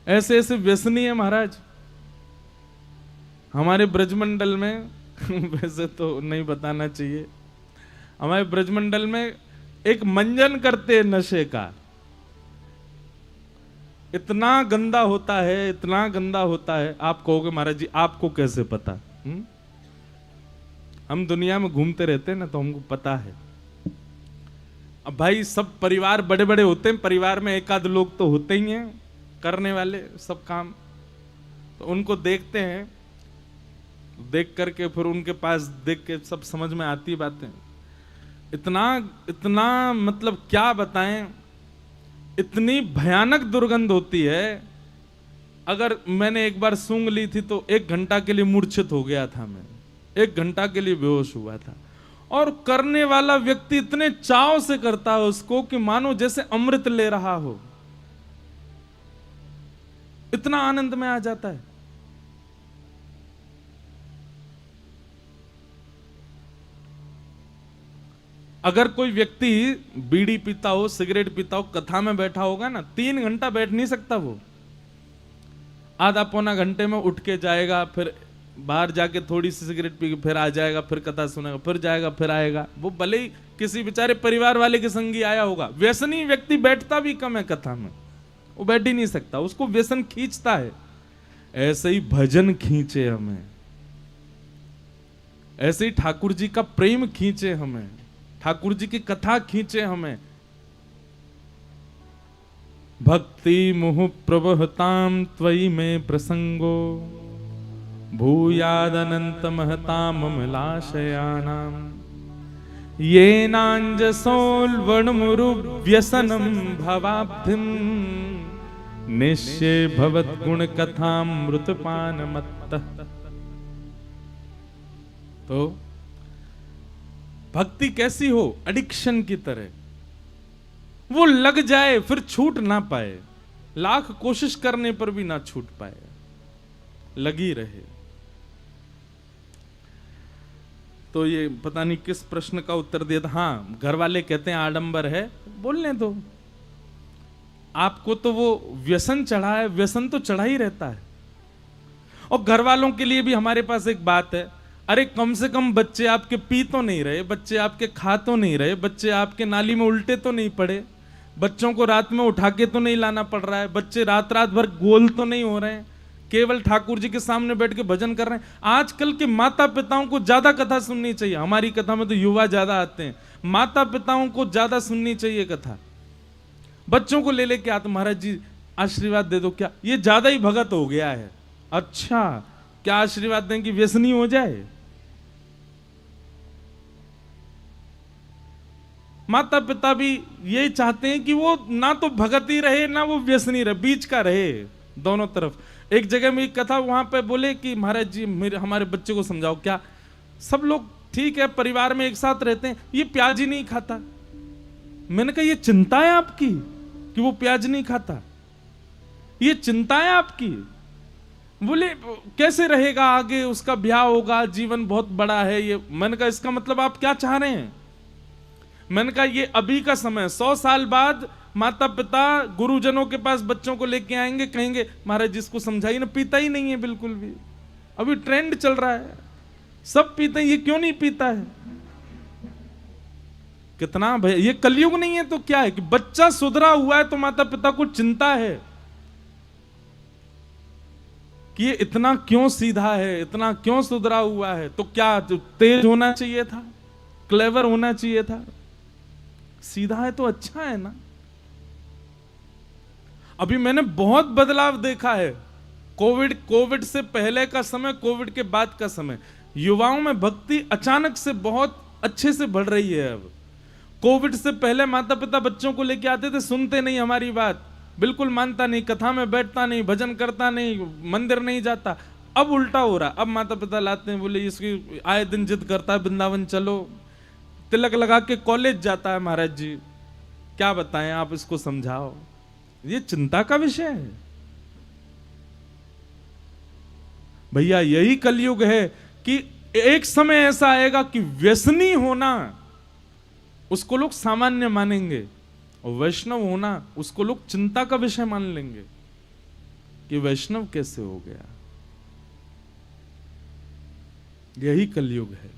ऐसे ऐसे व्यसनी है महाराज हमारे ब्रजमंडल में। वैसे तो नहीं बताना चाहिए। हमारे ब्रजमंडल में एक मंजन करते हैं नशे का, इतना गंदा होता है, इतना गंदा होता है। आप कहोगे महाराज जी आपको कैसे पता? हम दुनिया में घूमते रहते हैं ना, तो हमको पता है। अब भाई सब परिवार बड़े बड़े होते हैं, परिवार में एक आध लोग तो होते ही हैं करने वाले सब काम, तो उनको देखते हैं, देख करके फिर उनके पास देख के सब समझ में आती बातें। इतना इतना मतलब क्या बताएं, इतनी भयानक दुर्गंध होती है। अगर मैंने एक बार सूंघ ली थी तो 1 घंटा के लिए मूर्छित हो गया था, मैं 1 घंटा के लिए बेहोश हुआ था। और करने वाला व्यक्ति इतने चाव से करता है उसको कि मानो जैसे अमृत ले रहा हो, इतना आनंद में आ जाता है। अगर कोई व्यक्ति बीड़ी पीता हो, सिगरेट पीता हो, कथा में बैठा होगा ना, 3 घंटा बैठ नहीं सकता वो। आधा पौना घंटे में उठ के जाएगा, फिर बाहर जाके थोड़ी सी सिगरेट पी के फिर आ जाएगा, फिर कथा सुनेगा, फिर जाएगा, फिर आएगा। वो भले ही किसी बेचारे परिवार वाले के संगी आया होगा। व्यसनी व्यक्ति बैठता भी कम है कथा में, वो बैठ ही नहीं सकता, उसको व्यसन खींचता है। ऐसे ही भजन खींचे हमें, ऐसे ही ठाकुर जी का प्रेम खींचे हमें, ठाकुर जी की कथा खींचे हमें। भक्ति मुहु प्रवहताम त्वयि में प्रसंगो भूयादनंत महताम ममलाशयानाम ये नांजसोल्वणमुरु व्यसनम भवाब्धिम निश्चय भवत गुण कथामृतपान मत्तः। तो भक्ति कैसी हो? एडिक्शन की तरह, वो लग जाए फिर छूट ना पाए, लाख कोशिश करने पर भी ना छूट पाए, लगी रहे। तो ये पता नहीं किस प्रश्न का उत्तर दिया था। हाँ, घर वाले कहते हैं आडंबर है, बोलने दो। आपको तो वो व्यसन चढ़ा है, व्यसन तो चढ़ा ही रहता है। और घर वालों के लिए भी हमारे पास एक बात है, अरे कम से कम बच्चे आपके पी तो नहीं रहे, बच्चे आपके खा तो नहीं रहे, बच्चे आपके नाली में उल्टे तो नहीं पड़े, बच्चों को रात में उठा के तो नहीं लाना पड़ रहा है, बच्चे रात रात भर गोल तो नहीं हो रहे हैं, केवल ठाकुर जी के सामने बैठ के भजन कर रहे हैं। आजकल के माता पिताओं को ज्यादा कथा सुननी चाहिए। हमारी कथा में तो युवा ज्यादा आते हैं, माता पिताओं को ज्यादा सुननी चाहिए कथा। बच्चों को ले लेके आते, महाराज जी आशीर्वाद दे दो, क्या ये ज्यादा ही भगत हो गया है? अच्छा, क्या आशीर्वाद दें कि व्यसनी हो जाए? माता पिता भी यही चाहते हैं कि वो ना तो भगत ही रहे ना वो व्यसनी रहे, बीच का रहे, दोनों तरफ। एक जगह में एक कथा, वहां पे बोले कि महाराज जी हमारे बच्चे को समझाओ। क्या? सब लोग ठीक है, परिवार में एक साथ रहते हैं, ये प्याज ही नहीं खाता। मैंने कहा ये चिंता है आपकी कि वो प्याज नहीं खाता? ये चिंता है आपकी? बोले कैसे रहेगा आगे, उसका ब्याह होगा, जीवन बहुत बड़ा है ये। मैंने कहा इसका मतलब आप क्या चाह रहे हैं? मैंने कहा ये अभी का समय, 100 साल बाद माता पिता गुरुजनों के पास बच्चों को लेके आएंगे, कहेंगे महाराज जिसको समझाइए ना, पीता ही नहीं है बिल्कुल भी, अभी ट्रेंड चल रहा है, सब पीते हैं, ये क्यों नहीं पीता है? कितना भय, ये कलयुग नहीं है तो क्या है कि बच्चा सुधरा हुआ है तो माता पिता को चिंता है कि ये इतना क्यों सीधा है, इतना क्यों सुधरा हुआ है। तो क्या तेज होना चाहिए था, क्लेवर होना चाहिए था? सीधा है तो अच्छा है ना। अभी मैंने बहुत बदलाव देखा है, कोविड से पहले का समय, कोविड के बाद का समय। युवाओं में भक्ति अचानक से बहुत अच्छे से बढ़ रही है। अब कोविड से पहले माता पिता बच्चों को लेके आते थे, सुनते नहीं हमारी बात, बिल्कुल मानता नहीं, कथा में बैठता नहीं, भजन करता नहीं, मंदिर नहीं जाता। अब उल्टा हो रहा, अब माता पिता लाते हैं, बोले इसकी आए दिन जिद करता है वृंदावन चलो, तिलक लगा के कॉलेज जाता है। महाराज जी क्या बताएं, आप इसको समझाओ। ये चिंता का विषय है भैया। यही कलयुग है कि एक समय ऐसा आएगा कि व्यसनी होना उसको लोग सामान्य मानेंगे और वैष्णव होना उसको लोग चिंता का विषय मान लेंगे। कि वैष्णव कैसे हो गया। यही कलयुग है।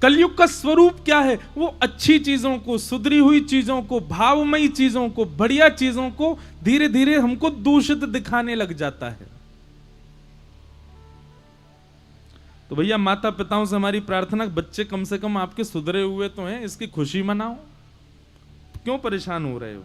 कलयुग का स्वरूप क्या है? वो अच्छी चीजों को, सुधरी हुई चीजों को, भावमयी चीजों को, बढ़िया चीजों को धीरे धीरे हमको दूषित दिखाने लग जाता है। तो भैया माता पिताओं से हमारी प्रार्थना, बच्चे कम से कम आपके सुधरे हुए तो हैं, इसकी खुशी मनाओ, क्यों परेशान हो रहे हो?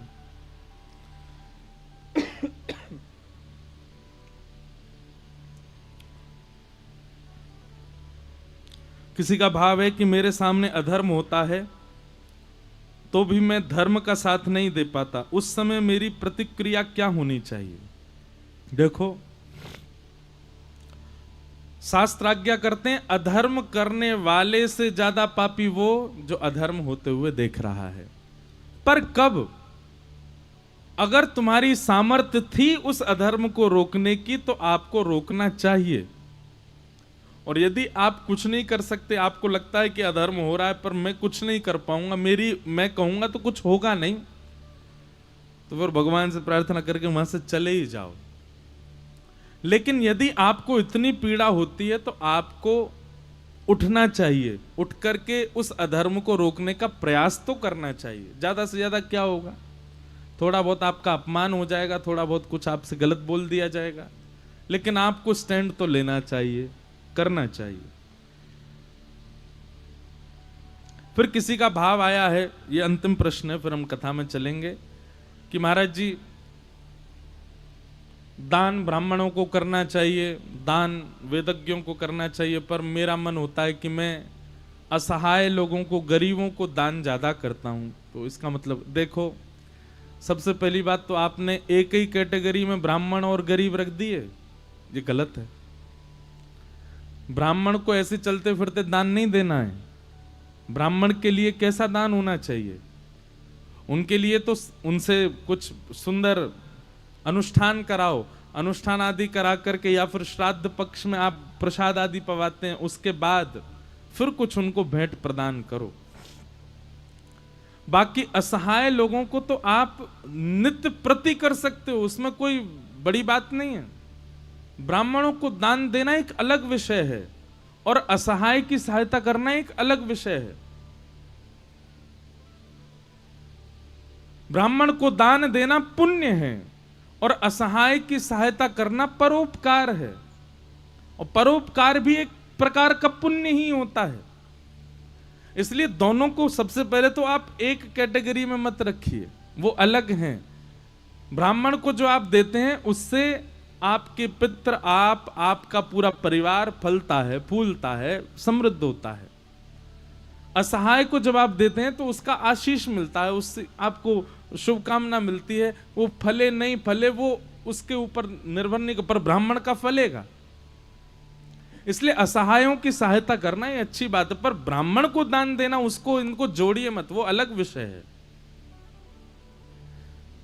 किसी का भाव है कि मेरे सामने अधर्म होता है तो भी मैं धर्म का साथ नहीं दे पाता, उस समय मेरी प्रतिक्रिया क्या होनी चाहिए? देखो, शास्त्र आज्ञा करते हैं, अधर्म करने वाले से ज्यादा पापी वो जो अधर्म होते हुए देख रहा है। पर कब? अगर तुम्हारी सामर्थ्य थी उस अधर्म को रोकने की तो आपको रोकना चाहिए। और यदि आप कुछ नहीं कर सकते, आपको लगता है कि अधर्म हो रहा है पर मैं कुछ नहीं कर पाऊंगा, मैं कहूंगा तो कुछ होगा नहीं, तो फिर भगवान से प्रार्थना करके वहां से चले ही जाओ। लेकिन यदि आपको इतनी पीड़ा होती है तो आपको उठना चाहिए, उठ करके उस अधर्म को रोकने का प्रयास तो करना चाहिए। ज्यादा से ज्यादा क्या होगा? थोड़ा बहुत आपका अपमान हो जाएगा, थोड़ा बहुत कुछ आपसे गलत बोल दिया जाएगा, लेकिन आपको स्टैंड तो लेना चाहिए, करना चाहिए। फिर किसी का भाव आया है, ये अंतिम प्रश्न है, फिर हम कथा में चलेंगे, कि महाराज जी दान ब्राह्मणों को करना चाहिए, दान वेदज्ञों को करना चाहिए, पर मेरा मन होता है कि मैं असहाय लोगों को, गरीबों को दान ज्यादा करता हूं। तो इसका मतलब देखो, सबसे पहली बात तो आपने एक ही कैटेगरी में ब्राह्मण और गरीब रख दिए, ये गलत है। ब्राह्मण को ऐसे चलते फिरते दान नहीं देना है। ब्राह्मण के लिए कैसा दान होना चाहिए? उनके लिए तो उनसे कुछ सुंदर अनुष्ठान कराओ, अनुष्ठान आदि करा करके, या फिर श्राद्ध पक्ष में आप प्रसाद आदि पवाते हैं, उसके बाद फिर कुछ उनको भेंट प्रदान करो। बाकी असहाय लोगों को तो आप नित्य प्रति कर सकते हो, उसमें कोई बड़ी बात नहीं है। ब्राह्मणों को दान देना एक अलग विषय है और असहाय की सहायता करना एक अलग विषय है। ब्राह्मण को दान देना पुण्य है और असहाय की सहायता करना परोपकार है, और परोपकार भी एक प्रकार का पुण्य ही होता है। इसलिए दोनों को सबसे पहले तो आप एक कैटेगरी में मत रखिए, वो अलग हैं। ब्राह्मण को जो आप देते हैं उससे आपके पितृ, आपका पूरा परिवार फलता है, फूलता है, समृद्ध होता है। असहाय को जब आप देते हैं तो उसका आशीष मिलता है, उससे आपको शुभकामना मिलती है। वो फले नहीं फले वो उसके ऊपर निर्भर नहीं, पर ब्राह्मण का फलेगा। इसलिए असहायों की सहायता करना ये अच्छी बात है, पर ब्राह्मण को दान देना, उसको इनको जोड़िए मत, वो अलग विषय है।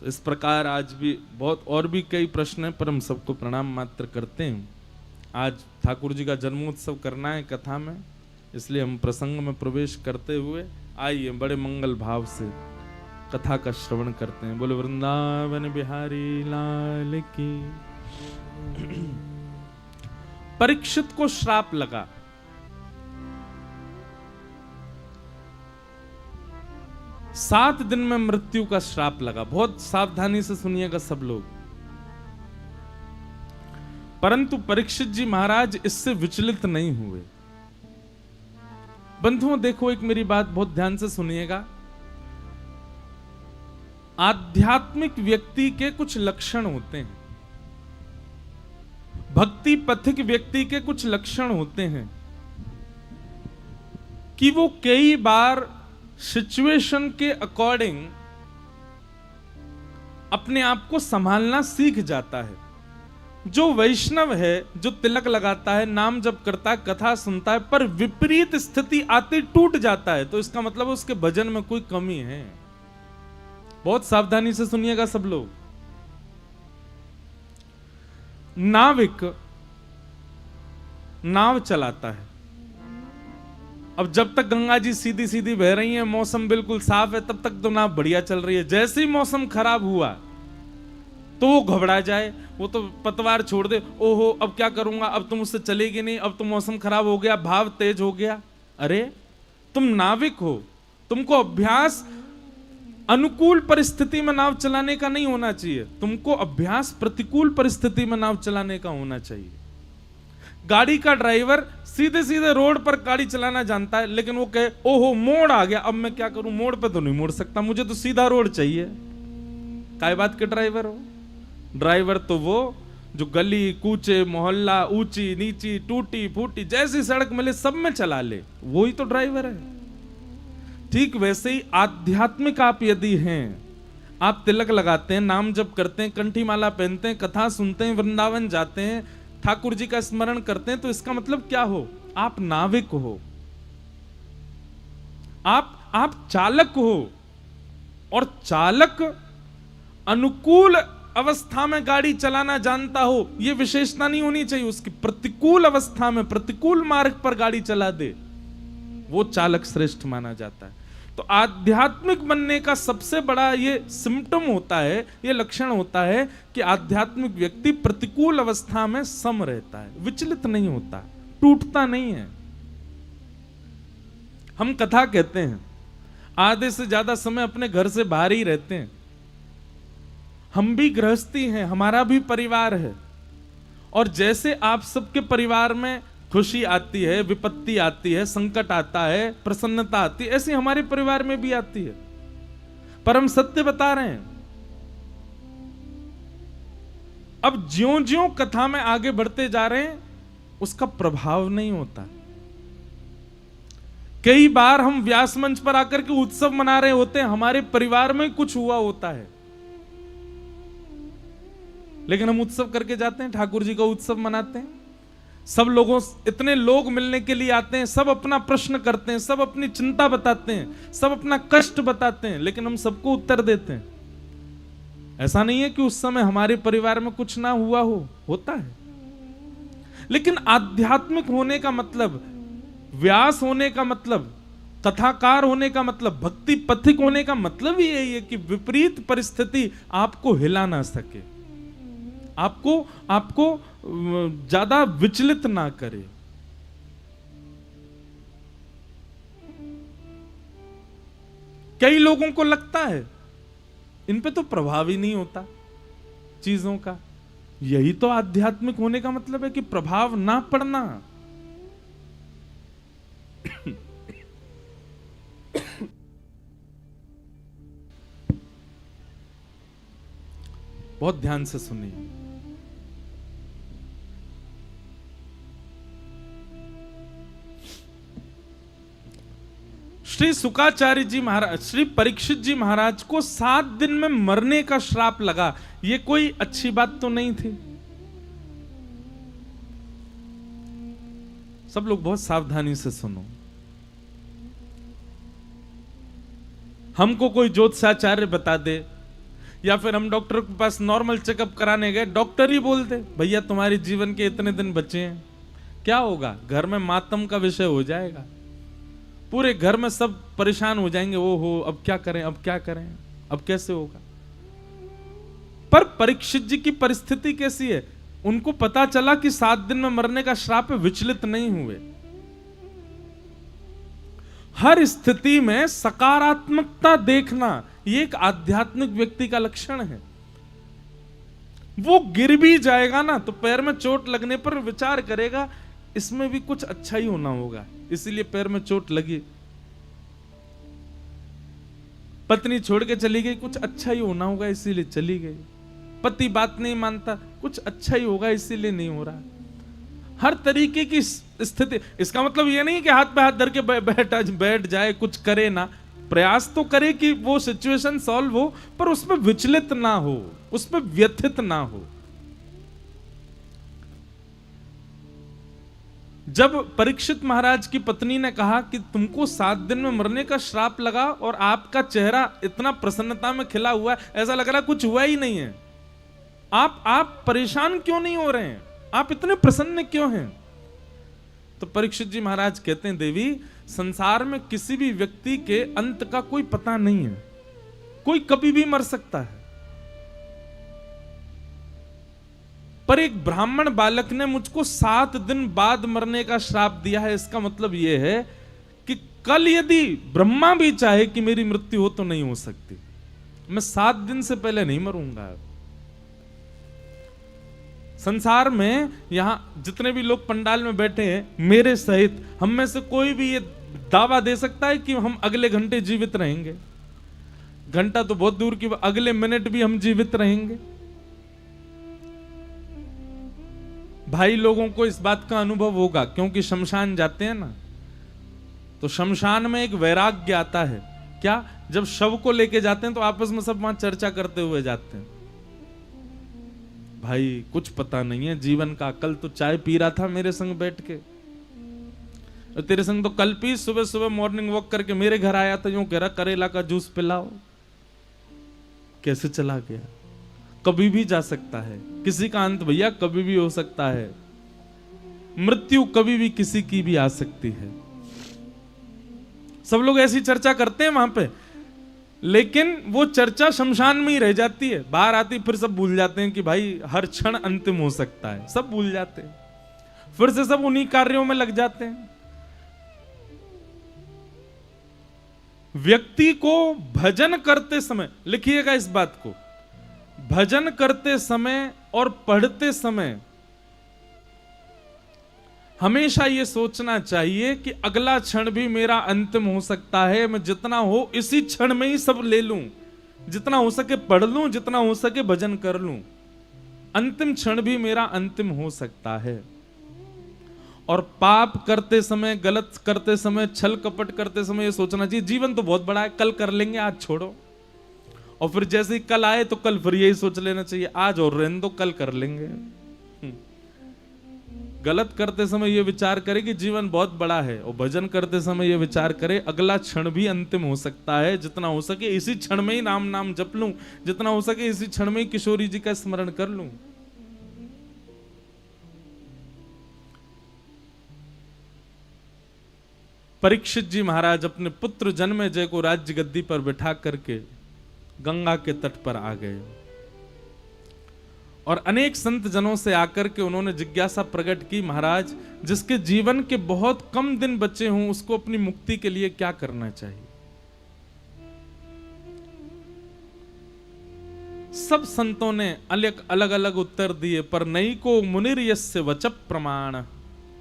तो इस प्रकार आज भी बहुत और भी कई प्रश्न हैं, पर हम सबको प्रणाम मात्र करते हैं। आज ठाकुर जी का जन्मोत्सव करना है कथा में, इसलिए हम प्रसंग में प्रवेश करते हुए आइए बड़े मंगल भाव से कथा का श्रवण करते हैं। बोले वृंदावन बिहारी लाल की। परीक्षित को श्राप लगा। सात दिन में मृत्यु का श्राप लगा। बहुत सावधानी से सुनिएगा सब लोग। परंतु परीक्षित जी महाराज इससे विचलित नहीं हुए। बंधुओं देखो, एक मेरी बात बहुत ध्यान से सुनिएगा। आध्यात्मिक व्यक्ति के कुछ लक्षण होते हैं, भक्ति पथिक व्यक्ति के कुछ लक्षण होते हैं कि वो कई बार सिचुएशन के अकॉर्डिंग अपने आप को संभालना सीख जाता है। जो वैष्णव है, जो तिलक लगाता है, नाम जप करता है, कथा सुनता है, पर विपरीत स्थिति आते टूट जाता है, तो इसका मतलब उसके भजन में कोई कमी है। बहुत सावधानी से सुनिएगा सब लोग। नाविक नाव चलाता है। अब जब तक गंगा जी सीधी सीधी बह रही है, मौसम बिल्कुल साफ है, तब तक तो नाव बढ़िया चल रही है। जैसे ही मौसम खराब हुआ, तो वो घबरा जाए, वो तो पतवार छोड़ दे, ओहो अब क्या करूंगा, अब तो मुझसे चलेगी नहीं, अब तो मौसम खराब हो गया, भाव तेज हो गया। अरे तुम नाविक हो, तुमको अभ्यास अनुकूल परिस्थिति में नाव चलाने का नहीं होना चाहिए, तुमको अभ्यास प्रतिकूल परिस्थिति में नाव चलाने का होना चाहिए। गाड़ी का ड्राइवर सीधे सीधे रोड पर गाड़ी चलाना जानता है, लेकिन वो कहे ओहो मोड़ आ गया, अब मैं क्या करूं, मोड़ पे तो नहीं मोड़ सकता, मुझे तो सीधा रोड चाहिए। काय बात के ड्राइवर हो? ड्राइवर तो वो जो गली कूचे मोहल्ला ऊंची नीची टूटी फूटी जैसी सड़क मिले सब में चला ले, वो ही तो ड्राइवर है। ठीक वैसे ही आध्यात्मिक आप यदि हैं, आप तिलक लगाते हैं, नाम जप करते हैं, कंठी माला पहनते हैं, कथा सुनते हैं, वृंदावन जाते हैं, ठाकुर जी का स्मरण करते हैं, तो इसका मतलब क्या हो? आप नाविक हो, आप चालक हो। और चालक अनुकूल अवस्था में गाड़ी चलाना जानता हो, यह विशेषता नहीं होनी चाहिए उसकी। प्रतिकूल अवस्था में प्रतिकूल मार्ग पर गाड़ी चला दे, वो चालक श्रेष्ठ माना जाता है। तो आध्यात्मिक बनने का सबसे बड़ा ये सिम्टम होता है, ये लक्षण होता है कि आध्यात्मिक व्यक्ति प्रतिकूल अवस्था में सम रहता है, विचलित नहीं होता, टूटता नहीं है। हम कथा कहते हैं, आधे से ज्यादा समय अपने घर से बाहर ही रहते हैं। हम भी गृहस्थी हैं, हमारा भी परिवार है, और जैसे आप सबके परिवार में खुशी आती है, विपत्ति आती है, संकट आता है, प्रसन्नता आती है, ऐसी हमारे परिवार में भी आती है। पर हम सत्य बता रहे हैं, अब ज्यों-ज्यों कथा में आगे बढ़ते जा रहे हैं उसका प्रभाव नहीं होता। कई बार हम व्यास मंच पर आकर के उत्सव मना रहे होते हैं, हमारे परिवार में कुछ हुआ होता है, लेकिन हम उत्सव करके जाते हैं, ठाकुर जी का उत्सव मनाते हैं, सब लोगों, इतने लोग मिलने के लिए आते हैं, सब अपना प्रश्न करते हैं, सब अपनी चिंता बताते हैं, सब अपना कष्ट बताते हैं, लेकिन हम सबको उत्तर देते हैं। ऐसा नहीं है कि उस समय हमारे परिवार में कुछ ना हुआ हो, होता है। लेकिन आध्यात्मिक होने का मतलब, व्यास होने का मतलब, कथाकार होने का मतलब, भक्ति पथिक होने का मतलब ही यही है कि विपरीत परिस्थिति आपको हिला ना सके, आपको ज्यादा विचलित ना करे। कई लोगों को लगता है इन पे तो प्रभाव ही नहीं होता चीजों का। यही तो आध्यात्मिक होने का मतलब है कि प्रभाव ना पड़ना। बहुत ध्यान से सुनिए। श्री शुकाचार्य जी महाराज, श्री परीक्षित जी महाराज को 7 दिन में मरने का श्राप लगा। ये कोई अच्छी बात तो नहीं थी। सब लोग बहुत सावधानी से सुनो। हमको कोई ज्योतिषाचार्य बता दे, या फिर हम डॉक्टर के पास नॉर्मल चेकअप कराने गए, डॉक्टर ही बोल दे भैया तुम्हारे जीवन के इतने दिन बचे हैं, क्या होगा? घर में मातम का विषय हो जाएगा, पूरे घर में सब परेशान हो जाएंगे, ओ हो अब क्या करें, अब क्या करें, अब कैसे होगा। पर परीक्षित जी की परिस्थिति कैसी है? उनको पता चला कि 7 दिन में मरने का श्राप, विचलित नहीं हुए। हर स्थिति में सकारात्मकता देखना, ये एक आध्यात्मिक व्यक्ति का लक्षण है। वो गिर भी जाएगा ना तो पैर में चोट लगने पर विचार करेगा इसमें भी कुछ अच्छा ही होना होगा, इसीलिए पैर में चोट लगी। पत्नी छोड़ के चली गई, कुछ अच्छा ही होना होगा इसीलिए चली गई। पति बात नहीं मानता, कुछ अच्छा ही होगा इसीलिए नहीं हो रहा। हर तरीके की स्थिति, इसका मतलब ये नहीं कि हाथ पे हाथ धर के बैठ जाए, कुछ करे ना, प्रयास तो करे कि वो सिचुएशन सॉल्व हो, पर उसमें विचलित ना हो, उसमें व्यथित ना हो। जब परीक्षित महाराज की पत्नी ने कहा कि तुमको 7 दिन में मरने का श्राप लगा और आपका चेहरा इतना प्रसन्नता में खिला हुआ है, ऐसा लग रहा कुछ हुआ ही नहीं है, आप परेशान क्यों नहीं हो रहे हैं, आप इतने प्रसन्न क्यों हैं? तो परीक्षित जी महाराज कहते हैं, देवी, संसार में किसी भी व्यक्ति के अंत का कोई पता नहीं है, कोई कभी भी मर सकता है। पर एक ब्राह्मण बालक ने मुझको 7 दिन बाद मरने का श्राप दिया है। इसका मतलब यह है कि कल यदि ब्रह्मा भी चाहे कि मेरी मृत्यु हो तो नहीं हो सकती। मैं 7 दिन से पहले नहीं मरूंगा। संसार में यहां जितने भी लोग पंडाल में बैठे हैं मेरे सहित, हम में से कोई भी ये दावा दे सकता है कि हम अगले घंटे जीवित रहेंगे? घंटा तो बहुत दूर की, अगले मिनट भी हम जीवित रहेंगे? भाई लोगों को इस बात का अनुभव होगा, क्योंकि शमशान जाते हैं ना, तो शमशान में एक वैराग्य आता है। क्या? जब शव को लेके जाते हैं तो आपस में सब वहां चर्चा करते हुए जाते हैं, भाई कुछ पता नहीं है जीवन का। कल तो चाय पी रहा था मेरे संग बैठ के, और तेरे संग तो कल पी, सुबह सुबह मॉर्निंग वॉक करके मेरे घर आया था, यूं कह रहा करेला का जूस पिलाओ। कैसे चला गया? कभी भी जा सकता है, किसी का अंत भैया कभी भी हो सकता है। मृत्यु कभी भी किसी की भी आ सकती है। सब लोग ऐसी चर्चा करते हैं वहां पे, लेकिन वो चर्चा शमशान में ही रह जाती है। बाहर आती फिर सब भूल जाते हैं कि भाई हर क्षण अंतिम हो सकता है, सब भूल जाते हैं, फिर से सब उन्हीं कार्यों में लग जाते हैं। व्यक्ति को भजन करते समय, लिखिएगा इस बात को, भजन करते समय और पढ़ते समय हमेशा यह सोचना चाहिए कि अगला क्षण भी मेरा अंतिम हो सकता है। मैं जितना हो इसी क्षण में ही सब ले लूं, जितना हो सके पढ़ लूं, जितना हो सके भजन कर लूं। अंतिम क्षण भी मेरा अंतिम हो सकता है। और पाप करते समय, गलत करते समय, छल कपट करते समय यह सोचना चाहिए जीवन तो बहुत बड़ा है, कल कर लेंगे, आज छोड़ो। और फिर जैसे ही कल आए तो कल फिर यही सोच लेना चाहिए आज और रहने दो, कल कर लेंगे। गलत करते समय यह विचार करे कि जीवन बहुत बड़ा है, और भजन करते समय यह विचार करे अगला क्षण भी अंतिम हो सकता है। जितना हो सके इसी क्षण में ही राम नाम जप लूं, जितना हो सके इसी क्षण में ही किशोरी जी का स्मरण कर लूं। परीक्षित जी महाराज अपने पुत्र जन्मेजय को राज्य गद्दी पर बिठा करके गंगा के तट पर आ गए, और अनेक संत जनों से आकर के उन्होंने जिज्ञासा प्रकट की, महाराज जिसके जीवन के बहुत कम दिन बचे हों उसको अपनी मुक्ति के लिए क्या करना चाहिए? सब संतों ने अलग अलग उत्तर दिए, पर नहीं को मुनिर यस्य वचः प्रमाण,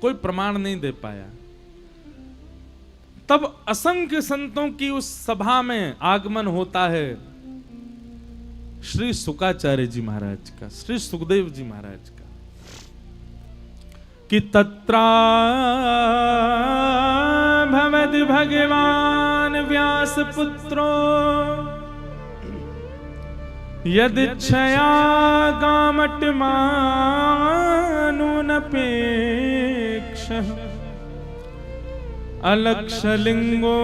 कोई प्रमाण नहीं दे पाया। तब असंख्य संतों की उस सभा में आगमन होता है श्री शुकाचार्य जी महाराज का, श्री सुखदेव जी महाराज का, कि तत्रा भवद भगवान व्यास पुत्रो यदिच्छया गामट मानुनपेक्षः अलक्षलिंगो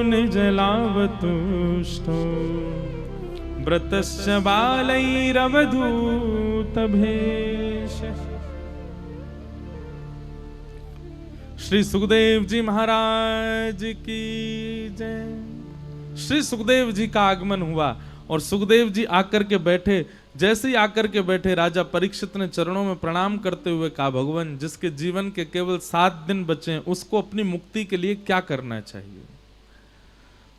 निजलावतुष्टो व्रतस्य बालैरवधूतभेश। श्री सुखदेव जी महाराज की जय। श्री सुखदेव जी का आगमन हुआ और सुखदेव जी आकर के बैठे। जैसे ही आकर के बैठे राजा परीक्षित ने चरणों में प्रणाम करते हुए कहा, भगवान जिसके जीवन के केवल 7 दिन बचे हैं उसको अपनी मुक्ति के लिए क्या करना चाहिए?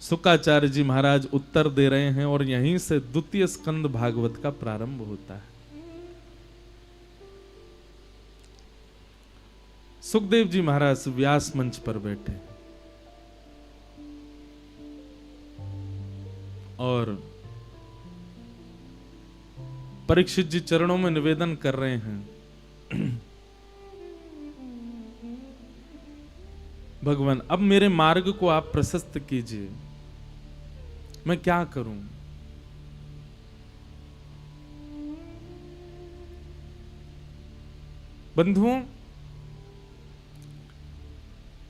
शुकाचार्य जी महाराज उत्तर दे रहे हैं और यहीं से द्वितीय स्कंद भागवत का प्रारंभ होता है। सुखदेव जी महाराज व्यास मंच पर बैठे और परीक्षित जी चरणों में निवेदन कर रहे हैं, भगवान अब मेरे मार्ग को आप प्रशस्त कीजिए, मैं क्या करूं? बंधुओं,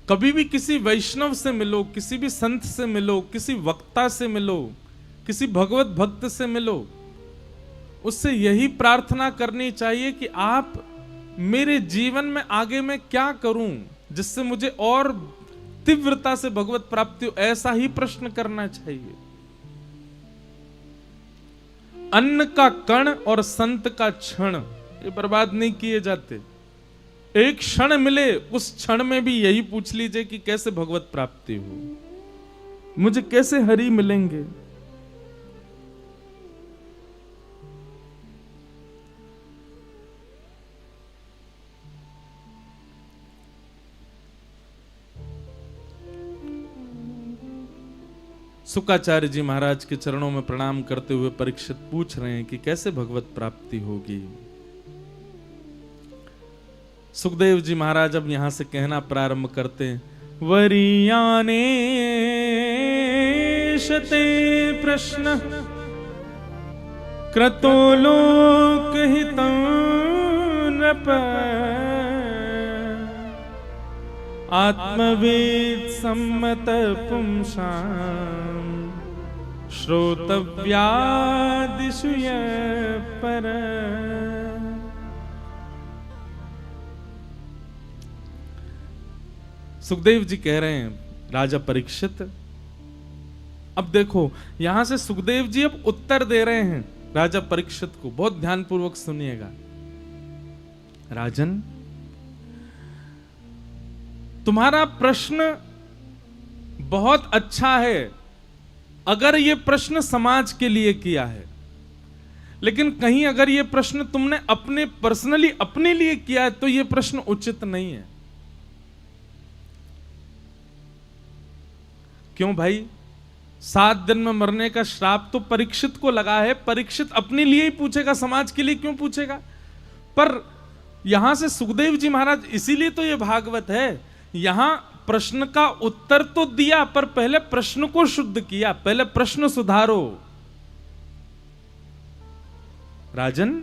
कभी भी किसी वैष्णव से मिलो, किसी भी संत से मिलो, किसी वक्ता से मिलो, किसी भगवत भक्त से मिलो, उससे यही प्रार्थना करनी चाहिए कि आप मेरे जीवन में आगे मैं क्या करूं जिससे मुझे और तीव्रता से भगवत प्राप्ति हो, ऐसा ही प्रश्न करना चाहिए। अन्न का कण और संत का क्षण, ये बर्बाद नहीं किए जाते। एक क्षण मिले, उस क्षण में भी यही पूछ लीजिए कि कैसे भगवत प्राप्ति हो, मुझे कैसे हरि मिलेंगे। शुक्राचार्य जी महाराज के चरणों में प्रणाम करते हुए परीक्षित पूछ रहे हैं कि कैसे भगवत प्राप्ति होगी। सुखदेव जी महाराज अब यहां से कहना प्रारंभ करते हैं। वरीयाने शते प्रश्न क्रतो लोकहितं नृप आत्मवेद सम्मत पुंसां श्रोतव्यादिषु पर। सुखदेव जी कह रहे हैं राजा परीक्षित, अब देखो यहां से सुखदेव जी अब उत्तर दे रहे हैं राजा परीक्षित को। बहुत ध्यानपूर्वक सुनिएगा। राजन, तुम्हारा प्रश्न बहुत अच्छा है अगर ये प्रश्न समाज के लिए किया है, लेकिन कहीं अगर ये प्रश्न तुमने अपने पर्सनली अपने लिए किया है तो ये प्रश्न उचित नहीं है। क्यों भाई? 7 दिन में मरने का श्राप तो परीक्षित को लगा है, परीक्षित अपने लिए ही पूछेगा, समाज के लिए क्यों पूछेगा? पर यहां से सुखदेव जी महाराज, इसीलिए तो ये भागवत है, यहां प्रश्न का उत्तर तो दिया पर पहले प्रश्न को शुद्ध किया, पहले प्रश्न सुधारो। राजन,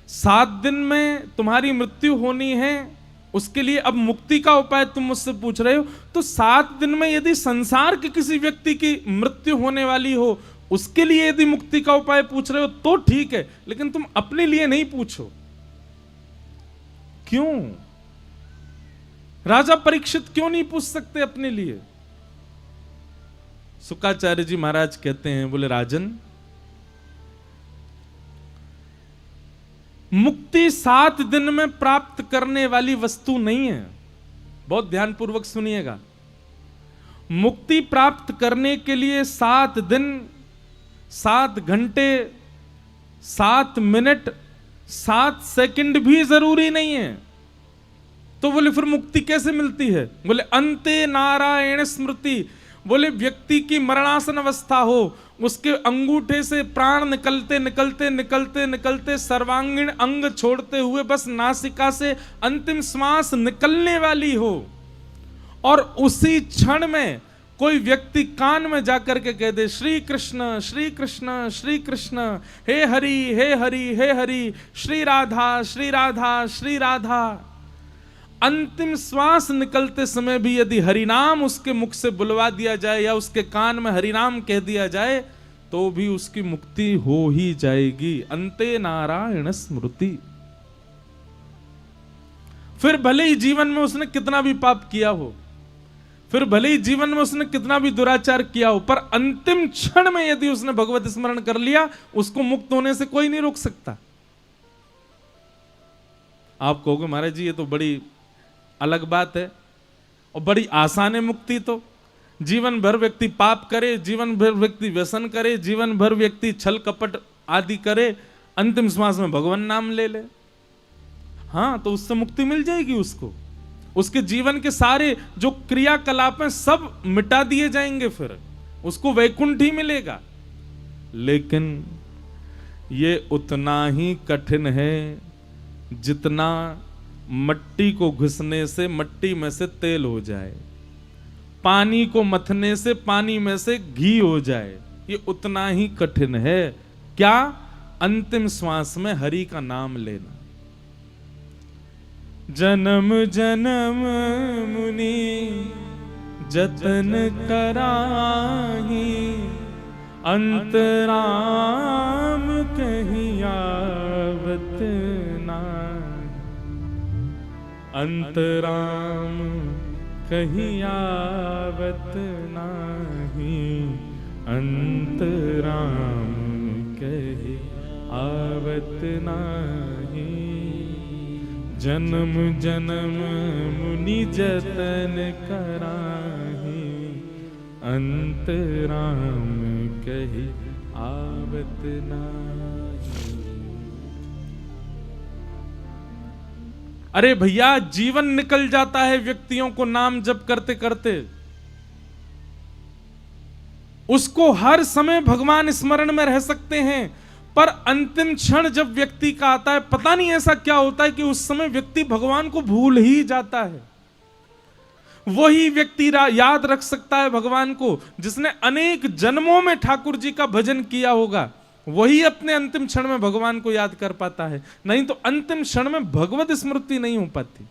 7 दिन में तुम्हारी मृत्यु होनी है, उसके लिए अब मुक्ति का उपाय तुम मुझसे पूछ रहे हो, तो 7 दिन में यदि संसार के किसी व्यक्ति की मृत्यु होने वाली हो, उसके लिए यदि मुक्ति का उपाय पूछ रहे हो तो ठीक है, लेकिन तुम अपने लिए नहीं पूछो। क्यों? राजा परीक्षित क्यों नहीं पूछ सकते अपने लिए? शुक्राचार्य जी महाराज कहते हैं, बोले राजन, मुक्ति 7 दिन में प्राप्त करने वाली वस्तु नहीं है। बहुत ध्यानपूर्वक सुनिएगा। मुक्ति प्राप्त करने के लिए 7 दिन, 7 घंटे, 7 मिनट, 7 सेकंड भी जरूरी नहीं है। तो बोले फिर मुक्ति कैसे मिलती है? बोले अंते नारायण स्मृति। बोले व्यक्ति की मरणासन अवस्था हो, उसके अंगूठे से प्राण निकलते निकलते निकलते निकलते सर्वांगीण अंग छोड़ते हुए बस नासिका से अंतिम श्वास निकलने वाली हो, और उसी क्षण में कोई व्यक्ति कान में जाकर के कह दे श्री कृष्ण श्री कृष्ण श्री कृष्ण, हे हरि हे हरि हे हरि, श्री राधा श्री राधा श्री राधा। अंतिम श्वास निकलते समय भी यदि हरिनाम उसके मुख से बुलवा दिया जाए या उसके कान में हरिनाम कह दिया जाए तो भी उसकी मुक्ति हो ही जाएगी। अंते नारायण स्मृति। फिर भले ही जीवन में उसने कितना भी पाप किया हो, फिर भले ही जीवन में उसने कितना भी दुराचार किया हो, पर अंतिम क्षण में यदि उसने भगवत स्मरण कर लिया, उसको मुक्त होने से कोई नहीं रोक सकता। आप कहोगे महाराज जी ये तो बड़ी अलग बात है और बड़ी आसान है मुक्ति। तो जीवन भर व्यक्ति पाप करे, जीवन भर व्यक्ति व्यसन करे, जीवन भर व्यक्ति छल कपट आदि करे, अंतिम श्वास में भगवान नाम ले ले, हाँ तो उससे मुक्ति मिल जाएगी उसको। उसके जीवन के सारे जो क्रियाकलाप हैं सब मिटा दिए जाएंगे, फिर उसको वैकुंठ ही मिलेगा। लेकिन ये उतना ही कठिन है जितना मट्टी को घुसने से मट्टी में से तेल हो जाए, पानी को मथने से पानी में से घी हो जाए। ये उतना ही कठिन है। क्या? अंतिम श्वास में हरि का नाम लेना। जन्म जन्म मुनि जतन कराही, अंतराम कहीं आवत नाही। अंतराम कहीं आवत नाही, अंतराम कहीं आवत नाही। जन्म जन्म मुनि जतन कराही, अंत राम कही आवत नाही। अरे भैया, जीवन निकल जाता है व्यक्तियों को नाम जप करते करते। उसको हर समय भगवान स्मरण में रह सकते हैं, पर अंतिम क्षण जब व्यक्ति का आता है, पता नहीं ऐसा क्या होता है कि उस समय व्यक्ति भगवान को भूल ही जाता है। वही व्यक्ति याद रख सकता है भगवान को जिसने अनेक जन्मों में ठाकुर जी का भजन किया होगा। वही अपने अंतिम क्षण में भगवान को याद कर पाता है, नहीं तो अंतिम क्षण में भगवत स्मृति नहीं हो पाती।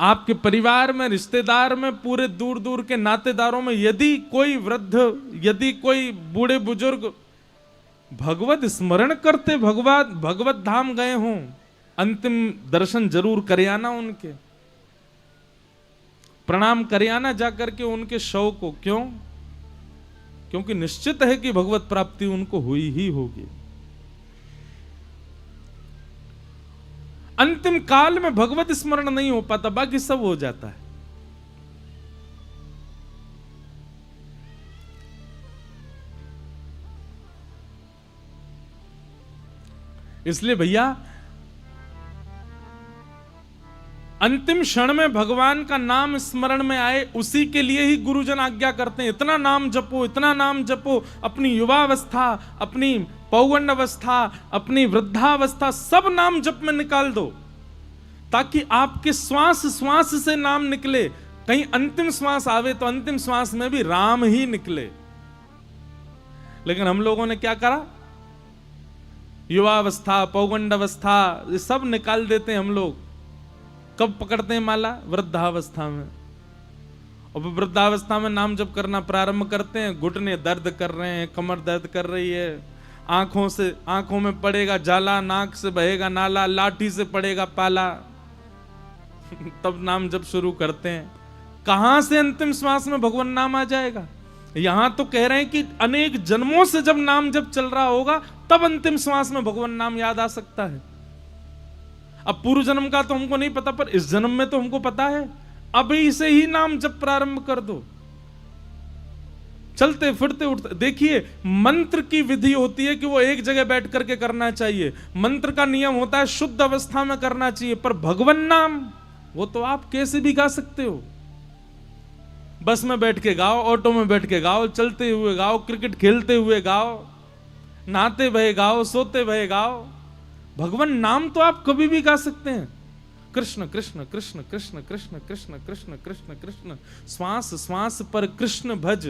आपके परिवार में, रिश्तेदार में, पूरे दूर दूर के नातेदारों में यदि कोई वृद्ध, यदि कोई बूढ़े बुजुर्ग भगवत स्मरण करते भगवत धाम गए हों, अंतिम दर्शन जरूर करे आना, उनके प्रणाम करे आना जाकर के उनके शव को। क्यों? क्योंकि निश्चित है कि भगवत प्राप्ति उनको हुई ही होगी। अंतिम काल में भगवत स्मरण नहीं हो पाता, बाकी सब हो जाता है। इसलिए भैया, अंतिम क्षण में भगवान का नाम स्मरण में आए, उसी के लिए ही गुरुजन आज्ञा करते हैं, इतना नाम जपो, इतना नाम जपो। अपनी युवावस्था, अपनी पौगंड अवस्था, अपनी वृद्धावस्था सब नाम जप में निकाल दो, ताकि आपके श्वास श्वास से नाम निकले। कहीं अंतिम श्वास आवे तो अंतिम श्वास में भी राम ही निकले। लेकिन हम लोगों ने क्या करा? युवावस्था, पौगंड अवस्था, ये सब निकाल देते हैं हम लोग। कब पकड़ते हैं माला? वृद्धावस्था में। और वृद्धावस्था में नाम जप करना प्रारंभ करते हैं, घुटने दर्द कर रहे हैं, कमर दर्द कर रही है, आंखों में पड़ेगा जाला, नाक से बहेगा नाला, लाठी से पड़ेगा पाला। तब नाम जप शुरू करते हैं। कहां से अंतिम श्वास में भगवान नाम आ जाएगा? यहां तो कह रहे हैं कि अनेक जन्मों से जब नाम जप चल रहा होगा, तब अंतिम श्वास में भगवान नाम याद आ सकता है। अब पूर्व जन्म का तो हमको नहीं पता, पर इस जन्म में तो हमको पता है। अभी से ही नाम जप प्रारंभ कर दो, चलते फिरते उठते। देखिए, मंत्र की विधि होती है कि वो एक जगह बैठ करके करना चाहिए। मंत्र का नियम होता है शुद्ध अवस्था में करना चाहिए, पर भगवान नाम वो तो आप कैसे भी गा सकते हो। बस में बैठ के गाओ, ऑटो में बैठ के गाओ, चलते हुए गाओ, क्रिकेट खेलते हुए गाओ, नहाते भये गाओ, सोते भये गाओ। भगवान नाम तो आप कभी भी गा सकते हैं। कृष्ण कृष्ण कृष्ण कृष्ण कृष्ण कृष्ण कृष्ण कृष्ण कृष्ण, श्वास श्वास पर कृष्ण भज,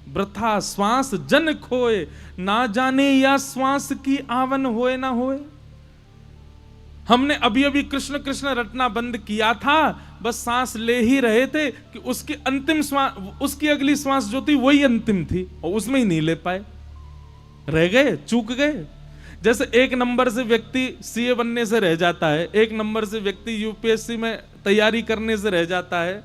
वृथा श्वास जन खोए, ना जाने या श्वास की आवन होए ना होए। हमने अभी अभी कृष्ण कृष्ण रटना बंद किया था, बस सांस ले ही रहे थे कि उसकी अंतिम श्वास, उसकी अगली श्वास जो थी वही अंतिम थी, और उसमें ही नहीं ले पाए, रह गए, चूक गए। जैसे एक नंबर से व्यक्ति सीए बनने से रह जाता है, एक नंबर से व्यक्ति यूपीएससी में तैयारी करने से रह जाता है,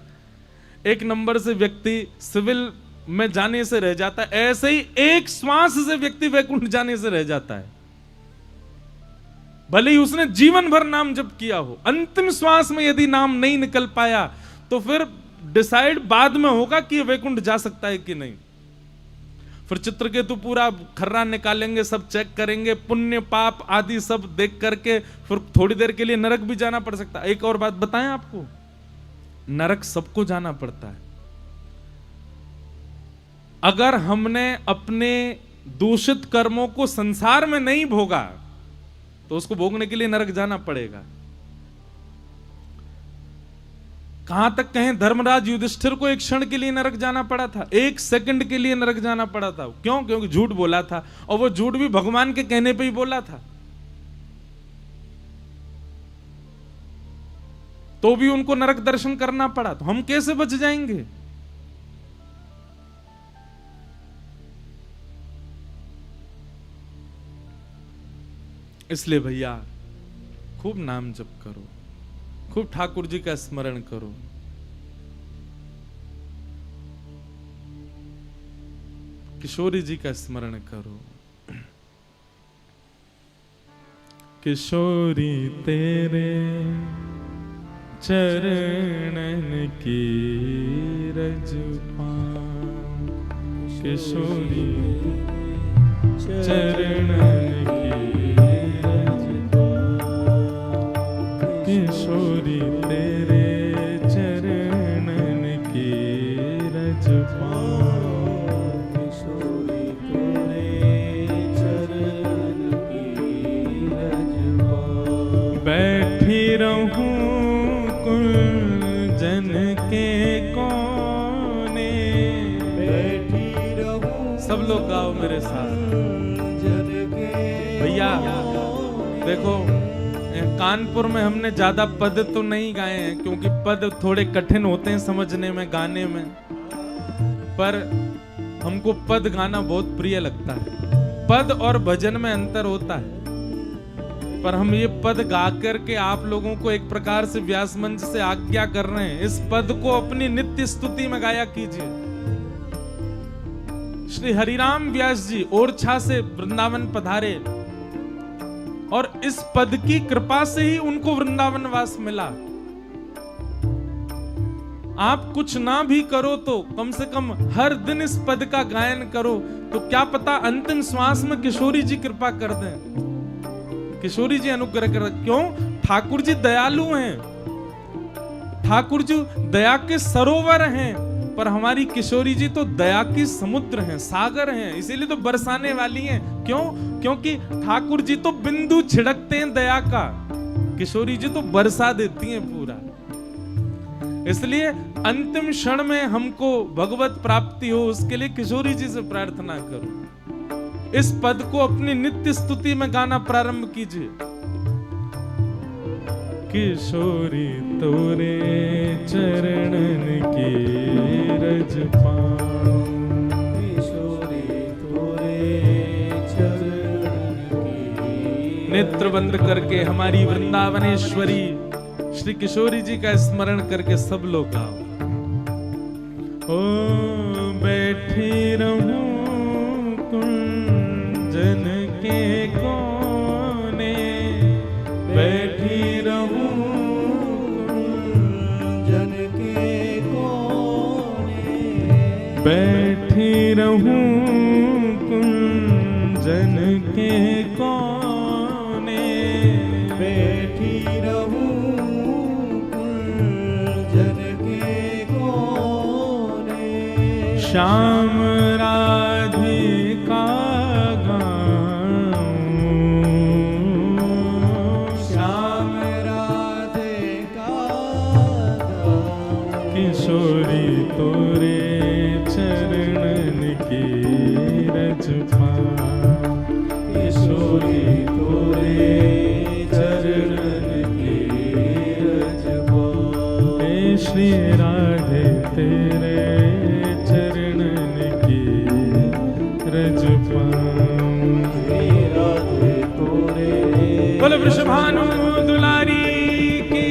एक नंबर से व्यक्ति सिविल में जाने से रह जाता है, ऐसे ही एक श्वास से व्यक्ति वैकुंठ जाने से रह जाता है। भले ही उसने जीवन भर नाम जप किया हो, अंतिम श्वास में यदि नाम नहीं निकल पाया तो फिर डिसाइड बाद में होगा कि वैकुंठ जा सकता है कि नहीं। फिर चित्रकेतु पूरा खर्रा निकालेंगे, सब चेक करेंगे, पुण्य पाप आदि सब देख करके फिर थोड़ी देर के लिए नरक भी जाना पड़ सकता है। एक और बात बताएं आपको, नरक सबको जाना पड़ता है। अगर हमने अपने दूषित कर्मों को संसार में नहीं भोगा तो उसको भोगने के लिए नरक जाना पड़ेगा। कहां तक कहें, धर्मराज युधिष्ठिर को एक क्षण के लिए नरक जाना पड़ा था, एक सेकंड के लिए नरक जाना पड़ा था। क्यों? क्योंकि झूठ बोला था, और वो झूठ भी भगवान के कहने पे ही बोला था। तो भी उनको नरक दर्शन करना पड़ा, तो हम कैसे बच जाएंगे? इसलिए भैया, खूब नाम जप करो, खूब ठाकुर जी का स्मरण करो। किशोरी जी का स्मरण करो। किशोरी तेरे चरणन की रज पाऊं, किशोरी चरणन की रज पाऊं, किशोरी तेरे चरणन की रज पाऊं, किशोरी तेरे चरणन की रज पाऊं। बैठी रहूं कुंजन के कोने, बैठी रहूं। सब लोग गाओ मेरे साथ। भैया देखो, कानपुर में हमने ज्यादा पद तो नहीं गाए हैं क्योंकि पद थोड़े कठिन होते हैं समझने में, गाने में, पर हमको पद गाना बहुत प्रिय लगता है। पद और भजन में अंतर होता है, पर हम ये पद गा करके आप लोगों को एक प्रकार से व्यास मंच से आज्ञा कर रहे हैं, इस पद को अपनी नित्य स्तुति में गाया कीजिए। श्री हरिराम व्यास जी ओरछा से वृंदावन पधारे और इस पद की कृपा से ही उनको वृंदावन वास मिला। आप कुछ ना भी करो तो कम से कम हर दिन इस पद का गायन करो, तो क्या पता अंतिम श्वास में किशोरी जी कृपा कर दें, किशोरी जी अनुग्रह कर। क्यों? ठाकुर जी दयालु हैं, ठाकुर जी दया के सरोवर हैं, पर हमारी किशोरी जी तो दया की समुद्र हैं, सागर हैं, इसीलिए तो बरसाने वाली हैं। क्यों? क्योंकि ठाकुर जी तो बिंदु छिड़कते हैं दया का, किशोरी जी तो बरसा देती हैं पूरा। इसलिए अंतिम क्षण में हमको भगवत प्राप्ति हो, उसके लिए किशोरी जी से प्रार्थना करो। इस पद को अपनी नित्य स्तुति में गाना प्रारंभ कीजिए। किशोरी तोरे चरणन की रज पाऊं, किशोरी तोरे चरणन की। नेत्र बंद करके हमारी वृंदावनेश्वरी श्री किशोरी जी का स्मरण करके सब लोग गाओ। ओ बैठी रहूं कुंजन के कोने, बैठी रहूं कुंजन के कोने, बैठी रहूं कुंजन के कोने, बैठी रहूं कुंजन के कोने। श्याम राधिका किशोरी तोरे चरणन की रज पाऊं, किशोरी तोरे चरणन की रज पाऊं। हे श्री राधे तेरे चरणन की रज पाऊं, हे राधे तोरे। बोलो वृषभानु दुलारी की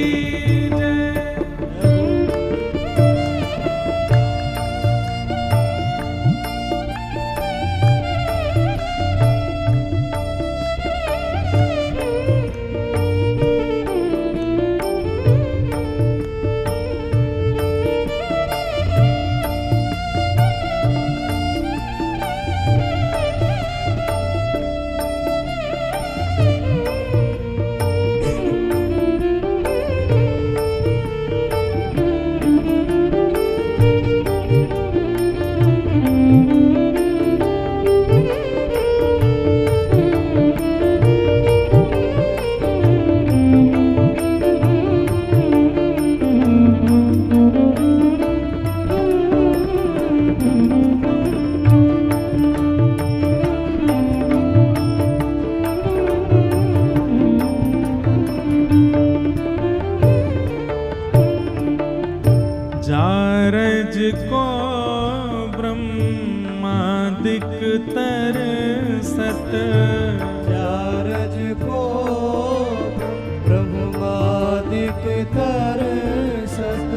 जारज को ब्रह्मादिक तरसत, जारज को ब्रह्मादिक तरसत,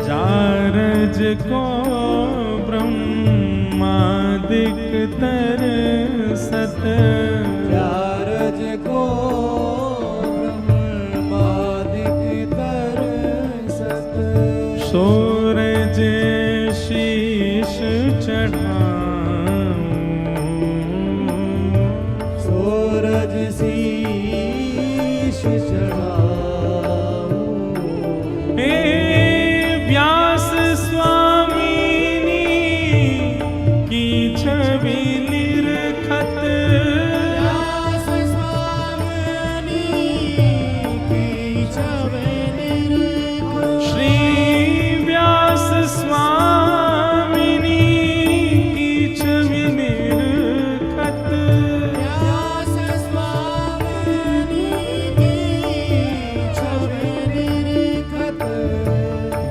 जारज को ब्रह्मादिक तरसत, जारज को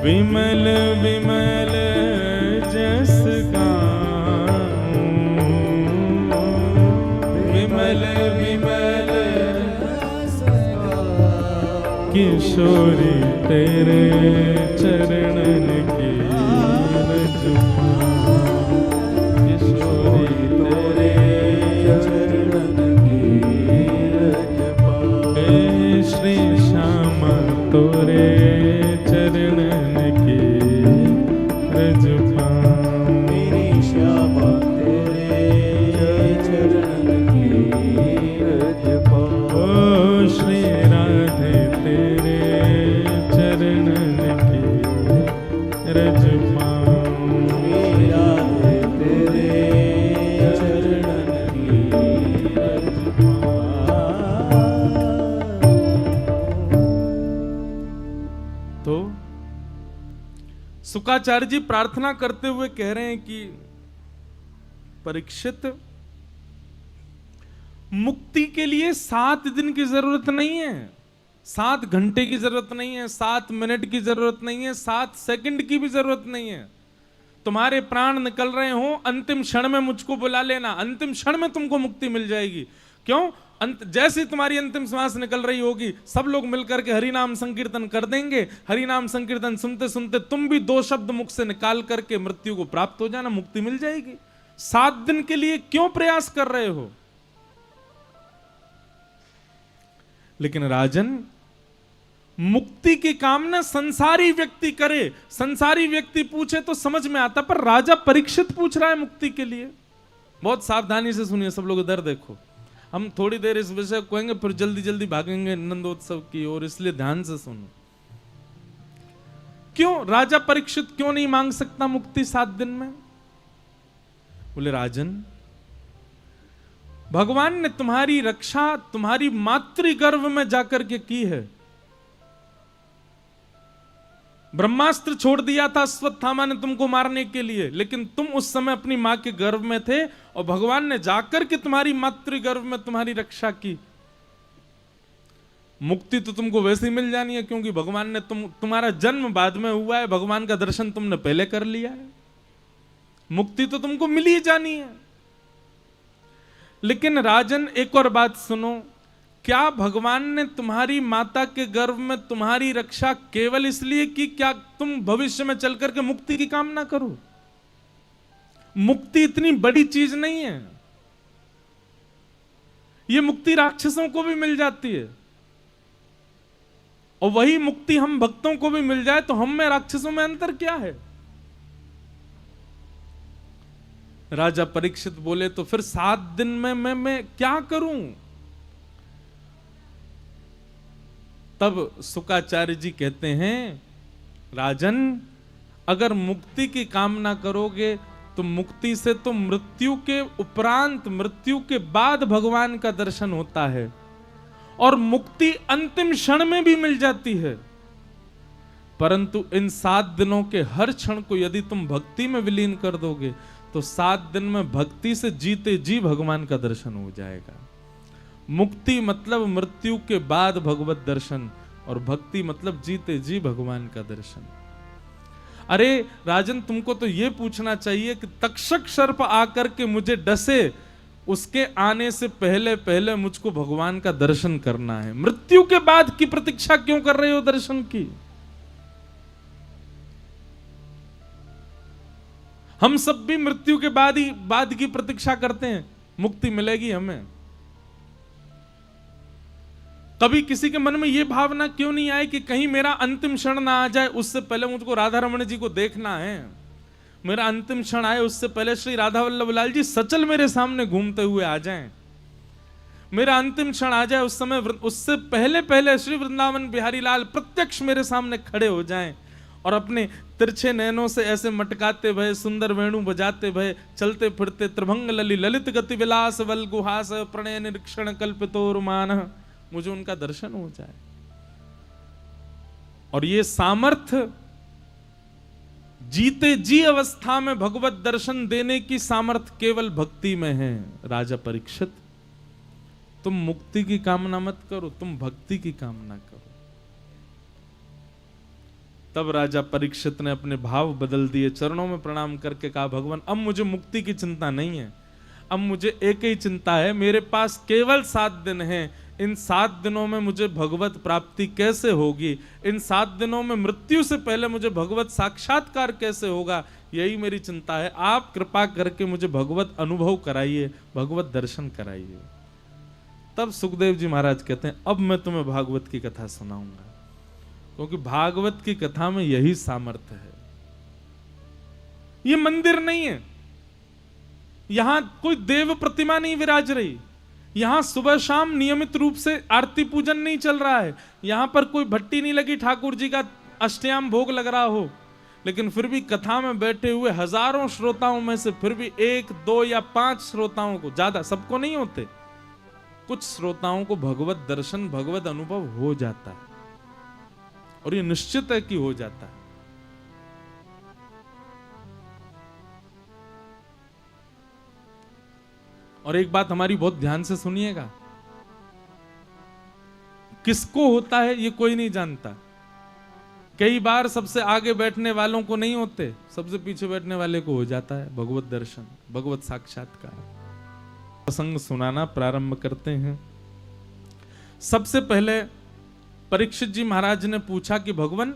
विमल विमल जस गाऊं, विमल विमल किशोरी तेरे चरणन की रज पाऊं, किशोरी तेरे चरणन की रज पाऊं, हे श्री श्यामा तोरे चरणन की रज पाऊं, मेरी श्यामा तेरे चरणन की रज पाऊं, ओ श्री राधे तेरे चरणन की रज पाऊं, श्री राधे तेरे चरणन की रज पाऊं। तो शुकाचार्य जी प्रार्थना करते हुए कह रहे हैं कि परीक्षित, मुक्ति के लिए 7 दिन की जरूरत नहीं है, 7 घंटे की जरूरत नहीं है, 7 मिनट की जरूरत नहीं है, 7 सेकंड की भी जरूरत नहीं है। तुम्हारे प्राण निकल रहे हो, अंतिम क्षण में मुझको बुला लेना, अंतिम क्षण में तुमको मुक्ति मिल जाएगी। क्यों? जैसे ही तुम्हारी अंतिम श्वास निकल रही होगी, सब लोग मिलकर के हरि नाम संकीर्तन कर देंगे। हरि नाम संकीर्तन सुनते सुनते तुम भी 2 शब्द मुख से निकाल करके मृत्यु को प्राप्त हो जाना, मुक्ति मिल जाएगी। 7 दिन के लिए क्यों प्रयास कर रहे हो? लेकिन राजन, मुक्ति की कामना संसारी व्यक्ति करे, संसारी व्यक्ति पूछे तो समझ में आता, पर राजा परीक्षित पूछ रहा है मुक्ति के लिए। बहुत सावधानी से सुनिए सब लोग, इधर देखो। हम थोड़ी देर इस विषय को कहेंगे, फिर जल्दी जल्दी भागेंगे नंदोत्सव की ओर, इसलिए ध्यान से सुनो। क्यों राजा परीक्षित क्यों नहीं मांग सकता मुक्ति 7 दिन में? बोले राजन, भगवान ने तुम्हारी रक्षा तुम्हारी मातृगर्भ में जाकर के की है। ब्रह्मास्त्र छोड़ दिया था अश्वत्थामा ने तुमको मारने के लिए, लेकिन तुम उस समय अपनी मां के गर्भ में थे और भगवान ने जाकर के तुम्हारी मातृगर्भ में तुम्हारी रक्षा की। मुक्ति तो तुमको वैसे ही मिल जानी है, क्योंकि भगवान ने तुम्हारा जन्म बाद में हुआ है, भगवान का दर्शन तुमने पहले कर लिया है, मुक्ति तो तुमको मिल ही जानी है। लेकिन राजन, एक और बात सुनो, क्या भगवान ने तुम्हारी माता के गर्भ में तुम्हारी रक्षा केवल इसलिए कि क्या तुम भविष्य में चल करके मुक्ति की कामना करो? मुक्ति इतनी बड़ी चीज नहीं है, ये मुक्ति राक्षसों को भी मिल जाती है, और वही मुक्ति हम भक्तों को भी मिल जाए तो हम में राक्षसों में अंतर क्या है? राजा परीक्षित बोले, तो फिर 7 दिन में मैं क्या करूं? तब शुकाचार्य जी कहते हैं, राजन, अगर मुक्ति की कामना करोगे तो मुक्ति से तो मृत्यु के उपरांत, मृत्यु के बाद भगवान का दर्शन होता है, और मुक्ति अंतिम क्षण में भी मिल जाती है। परंतु इन 7 दिनों के हर क्षण को यदि तुम भक्ति में विलीन कर दोगे तो 7 दिन में भक्ति से जीते जी भगवान का दर्शन हो जाएगा। मुक्ति मतलब मृत्यु के बाद भगवत दर्शन, और भक्ति मतलब जीते जी भगवान का दर्शन। अरे राजन, तुमको तो यह पूछना चाहिए कि तक्षक सर्प आकर के मुझे डसे, उसके आने से पहले पहले मुझको भगवान का दर्शन करना है, मृत्यु के बाद की प्रतीक्षा क्यों कर रहे हो दर्शन की? हम सब भी मृत्यु के बाद की प्रतीक्षा करते हैं, मुक्ति मिलेगी हमें। कभी किसी के मन में यह भावना क्यों नहीं आए कि कहीं मेरा अंतिम क्षण ना आ जाए, उससे पहले मुझको राधा रमण जी को देखना है, मेरा अंतिम क्षण आए उससे पहले श्री राधा वल्लभ लाल जी सचल मेरे सामने घूमते हुए आ जाएं, मेरा अंतिम क्षण आ जाए उस समय, उससे पहले पहले श्री वृंदावन बिहारी लाल प्रत्यक्ष मेरे सामने खड़े हो जाएं और अपने तिरछे नैनों से ऐसे मटकाते भय, सुंदर वेणु बजाते भय, चलते फिरते त्रिभंग लली ललित गति विलास वल गुहास प्रणय निरीक्षण कल्पितोरुमान, मुझे उनका दर्शन हो जाए। और ये सामर्थ्य जीते जी अवस्था में भगवत दर्शन देने की सामर्थ्य केवल भक्ति में है। राजा परीक्षित, तुम मुक्ति की कामना मत करो, तुम भक्ति की कामना करो। तब राजा परीक्षित ने अपने भाव बदल दिए, चरणों में प्रणाम करके कहा, भगवान अब मुझे मुक्ति की चिंता नहीं है, अब मुझे एक ही चिंता है, मेरे पास केवल 7 दिन हैं, इन 7 दिनों में मुझे भगवत प्राप्ति कैसे होगी, इन 7 दिनों में मृत्यु से पहले मुझे भगवत साक्षात्कार कैसे होगा, यही मेरी चिंता है। आप कृपा करके मुझे भगवत अनुभव कराइए, भगवत दर्शन कराइए। तब सुखदेव जी महाराज कहते हैं, अब मैं तुम्हें भागवत की कथा सुनाऊंगा, क्योंकि भागवत की कथा में यही सामर्थ्य है। ये मंदिर नहीं है, यहां कोई देव प्रतिमा नहीं विराज रही, यहां सुबह शाम नियमित रूप से आरती पूजन नहीं चल रहा है, यहां पर कोई भट्टी नहीं लगी ठाकुर जी का अष्टयाम भोग लग रहा हो, लेकिन फिर भी कथा में बैठे हुए हजारों श्रोताओं में से फिर भी 1, 2 या 5 श्रोताओं को, ज्यादा सबको नहीं होते, कुछ श्रोताओं को भगवत दर्शन भगवत अनुभव हो जाता है, और ये निश्चित है कि हो जाता है। और एक बात हमारी बहुत ध्यान से सुनिएगा, किसको होता है ये कोई नहीं जानता। कई बार सबसे आगे बैठने वालों को नहीं होते, सबसे पीछे बैठने वाले को हो जाता है भगवत दर्शन भगवत साक्षात्कार। प्रसंग सुनाना प्रारंभ करते हैं। सबसे पहले परीक्षित जी महाराज ने पूछा कि भगवान